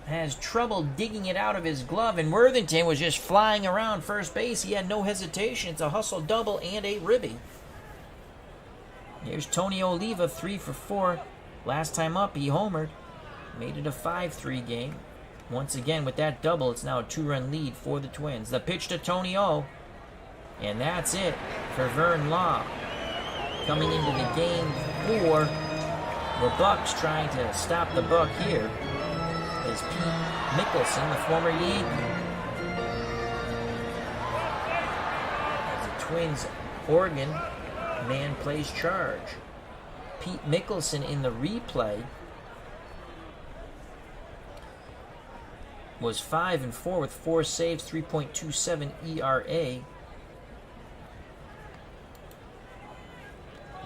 has trouble digging it out of his glove, and Worthington was just flying around first base. He had no hesitation. It's a hustle double and a ribby. Here's Tony Oliva, 3 for 4. Last time up, he homered. Made it a 5-3 game. Once again, with that double, it's now a 2-run lead for the Twins. The pitch to Tony O. And that's it for Vern Law. Coming into the game for the Bucks, trying to stop the buck here, is Pete Nicholson, the former Yankee. As the Twins organ man plays charge. Pete Nicholson in the replay was 5-4 with 4 saves, 3.27 ERA.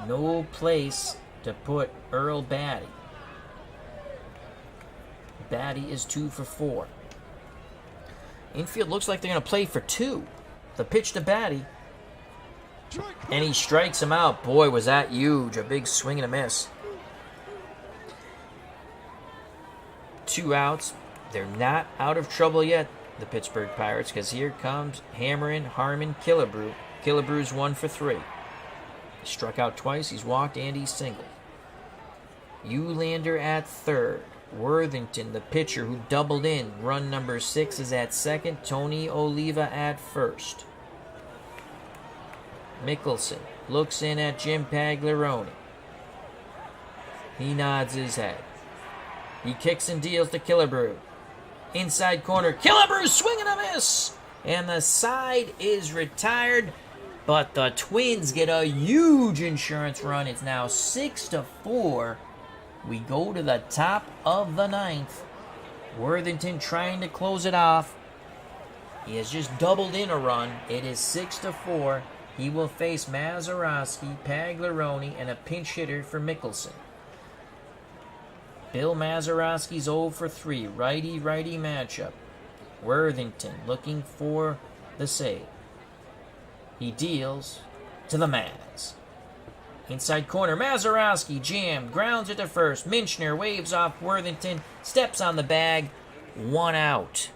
No place to put Earl Batty. Batty is 2 for 4. Infield looks like they're going to play for 2. The pitch to Batty. And he strikes him out. Boy, was that huge. A big swing and a miss. 2 outs. They're not out of trouble yet, the Pittsburgh Pirates, because here comes Hammerin, Harmon, Killebrew. Killebrew's 1 for 3. He struck out twice, he's walked, and he's singled. Eulander at third. Worthington, the pitcher who doubled in. Run number 6 is at second. Tony Oliva at first. Nicholson looks in at Jim Pagleroni. He nods his head. He kicks and deals to Killebrew. Inside corner. Killebrew swing and a miss. And the side is retired. But the Twins get a huge insurance run. It's now 6-4. We go to the top of the 9th. Worthington trying to close it off. He has just doubled in a run. It is 6-4. He will face Mazzorowski, Pagleroni, and a pinch hitter for Nicholson. Bill Mazzorowski's 0 for 3. Righty-righty matchup. Worthington looking for the save. He deals to the Maz. Inside corner, Mazzorowski jammed, grounds it to first. Minchner waves off Worthington, steps on the bag, 1 out.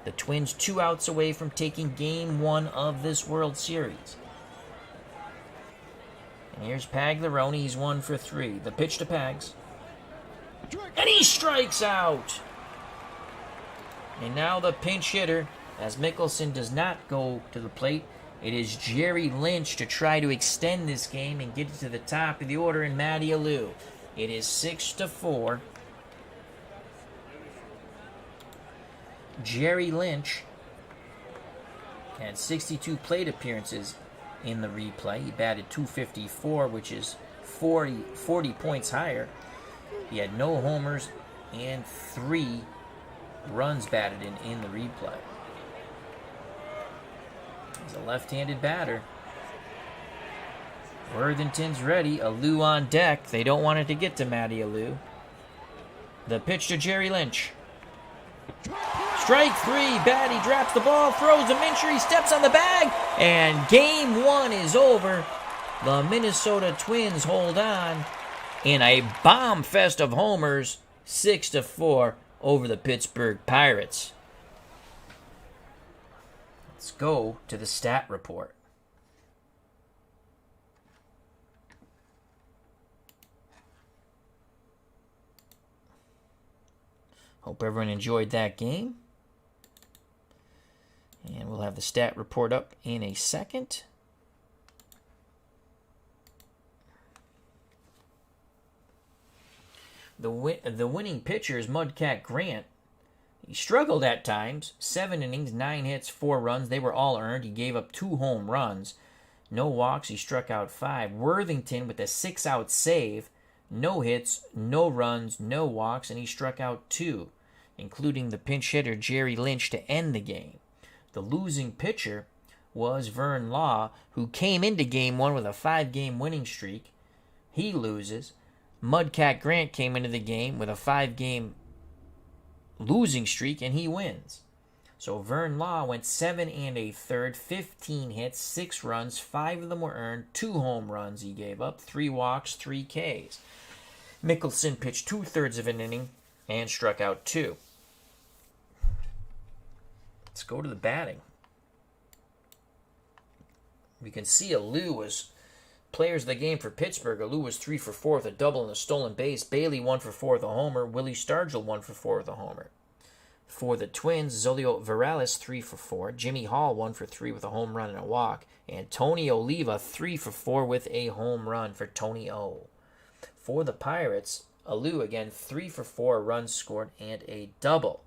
The Twins 2 outs away from taking Game 1 of this World Series. And here's Pagleroni, he's 1 for 3. The pitch to Pags. And he strikes out! And now the pinch hitter, as Nicholson does not go to the plate. It is Jerry Lynch to try to extend this game and get it to the top of the order in Matty Alou. It is 6-4. Jerry Lynch had 62 plate appearances in the replay. He batted .254, which is 40 points higher. He had no homers and 3 runs batted in the replay. He's a left-handed batter. Worthington's ready. Alou on deck. They don't want it to get to Matty Alou. The pitch to Jerry Lynch. Strike 3. Batty drops the ball, throws a Mincher. He steps on the bag, and Game 1 is over. The Minnesota Twins hold on in a bomb fest of homers, 6-4 over the Pittsburgh Pirates. Let's go to the stat report. Hope everyone enjoyed that game. And we'll have the stat report up in a second. The winning pitcher is Mudcat Grant. He struggled at times. 7 innings, 9 hits, 4 runs. They were all earned. He gave up 2 home runs. No walks. He struck out 5. Worthington with a 6-out save. No hits, no runs, no walks, and he struck out 2, including the pinch hitter Jerry Lynch to end the game. The losing pitcher was Vern Law, who came into Game 1 with a 5-game winning streak. He loses. Mudcat Grant came into the game with a 5-game losing streak, and he wins. So Vern Law went 7 1/3, 15 hits, 6 runs, 5 of them were earned, 2 home runs he gave up, 3 walks, 3 Ks. Nicholson pitched 2/3 of an inning and struck out 2. Let's go to the batting. We can see Alou was players of the game for Pittsburgh. Alou was 3 for 4 with a double and a stolen base. Bailey 1 for 4 with a homer. Willie Stargell 1 for 4 with a homer. For the Twins, Julio Varales 3 for 4. Jimmy Hall 1 for 3 with a home run and a walk. And Tony Oliva 3 for 4 with a home run for Tony O. For the Pirates, Alou again 3 for 4 runs scored and a double.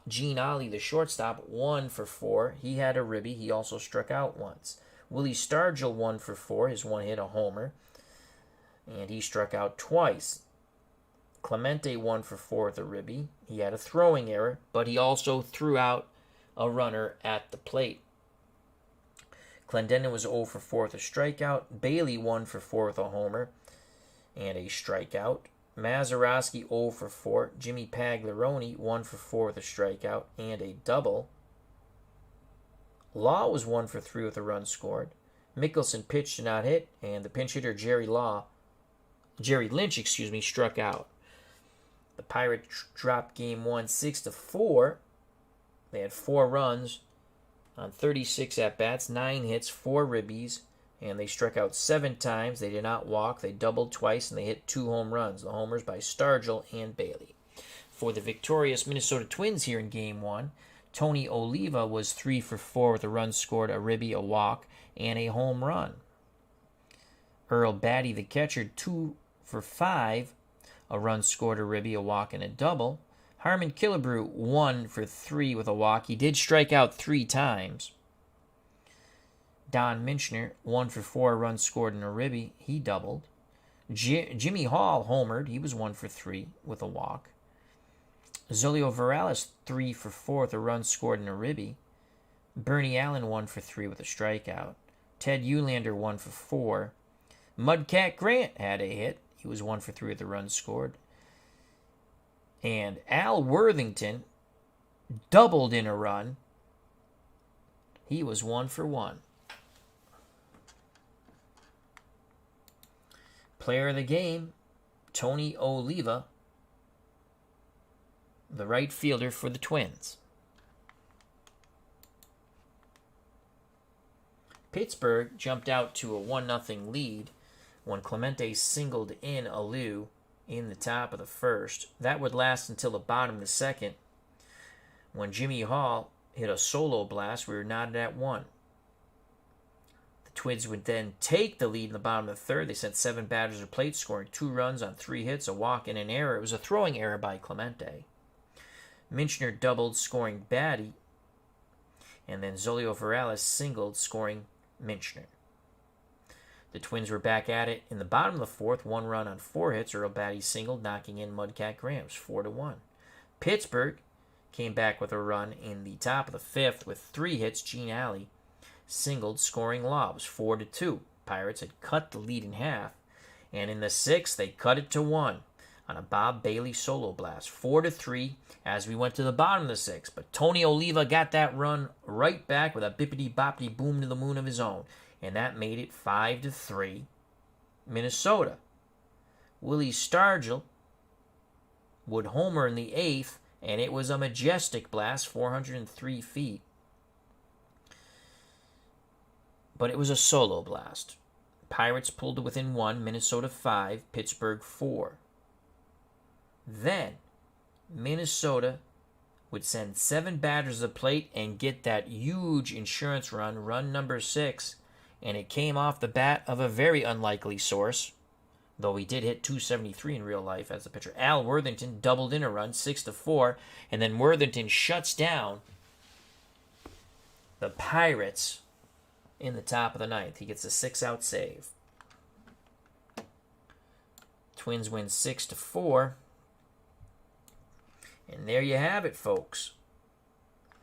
Gene Ollie, the shortstop, 1 for 4. He had a ribby. He also struck out once. Willie Stargell 1 for 4. His one hit a homer, and he struck out twice. Clemente 1 for 4 with a ribby. He had a throwing error, but he also threw out a runner at the plate. Clendenin was 0 for 4 with a strikeout. Bailey 1 for 4 with a homer and a strikeout. Mazzorowski 0 for 4. Jimmy Pagleroni 1 for 4 with a strikeout and a double. Law was 1 for 3 with a run scored. Nicholson pitched and not hit, and the pinch hitter Jerry Lynch, struck out. The Pirates dropped Game 1 6-4. They had 4 runs on 36 at-bats, 9 hits, 4 ribbies, and they struck out 7 times. They did not walk. They doubled twice, and they hit 2 home runs. The homers by Stargell and Bailey. for the victorious Minnesota Twins here in Game 1. Tony Oliva was 3 for 4 with a run scored, a ribby, a walk, and a home run. Earl Batty, the catcher, 2 for 5, a run scored, a ribby, a walk, and a double. Harmon Killebrew, 1 for 3 with a walk. He did strike out 3 times. Don Minchner, 1 for 4, a run scored, and a ribby. He doubled. Jimmy Hall homered. He was 1 for 3 with a walk. Julio Varales, 3 for 4 with a run scored and a ribby. Bernie Allen, 1 for 3 with a strikeout. Ted Eulander, 1 for 4. Mudcat Grant had a hit. He was 1 for 3 with a run scored. And Al Worthington doubled in a run. He was 1 for 1. Player of the game, Tony Oliva, the right fielder for the Twins. Pittsburgh jumped out to a 1-0 lead when Clemente singled in Alou in the top of the first. That would last until the bottom of the second, when Jimmy Hall hit a solo blast. We were knotted at 1. Twins would then take the lead in the bottom of the third. They sent 7 batters to plate, scoring 2 runs on 3 hits, a walk, and an error. It was a throwing error by Clemente. Minchner doubled, scoring Batty, and then Julio Varales singled, scoring Minchner. The Twins were back at it in the bottom of the fourth, 1 run on 4 hits. Earl Batty singled, knocking in Mudcat Grant. It was 4-1. Pittsburgh came back with a run in the top of the fifth with 3 hits. Gene Alley singled, scoring Law. It was 4-2. Pirates had cut the lead in half, and in the sixth they cut it to 1 on a Bob Bailey solo blast. 4-3 as we went to the bottom of the sixth. But Tony Oliva got that run right back with a bippity-boppity boom to the moon of his own, and that made it 5-3 Minnesota. Willie Stargell would homer in the eighth, and it was a majestic blast, 403 feet. But it was a solo blast. Pirates pulled to within 1, Minnesota 5, Pittsburgh 4. Then, Minnesota would send 7 batters to the plate and get that huge insurance run, run number 6, and it came off the bat of a very unlikely source, though he did hit .273 in real life as a pitcher. Al Worthington doubled in a run, 6-4, and then Worthington shuts down the Pirates in the top of the ninth. He gets a 6-out save. Twins win 6-4. And there you have it, folks.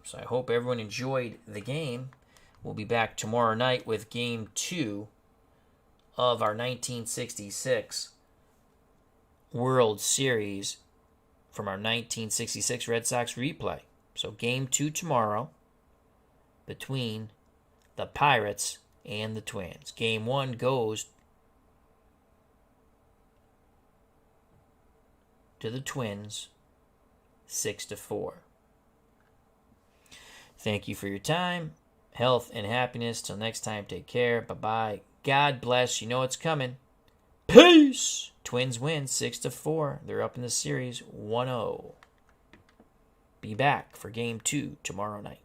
So I hope everyone enjoyed the game. We'll be back tomorrow night with Game 2 of our 1966 World Series from our 1966 Red Sox replay. So Game 2 tomorrow between the Pirates and the Twins. Game 1 goes to the Twins, 6-4. Thank you for your time, health, and happiness. Till next time, take care. Bye-bye. God bless. You know it's coming. Peace! Twins win 6-4. They're up in the series 1-0. Be back for Game 2 tomorrow night.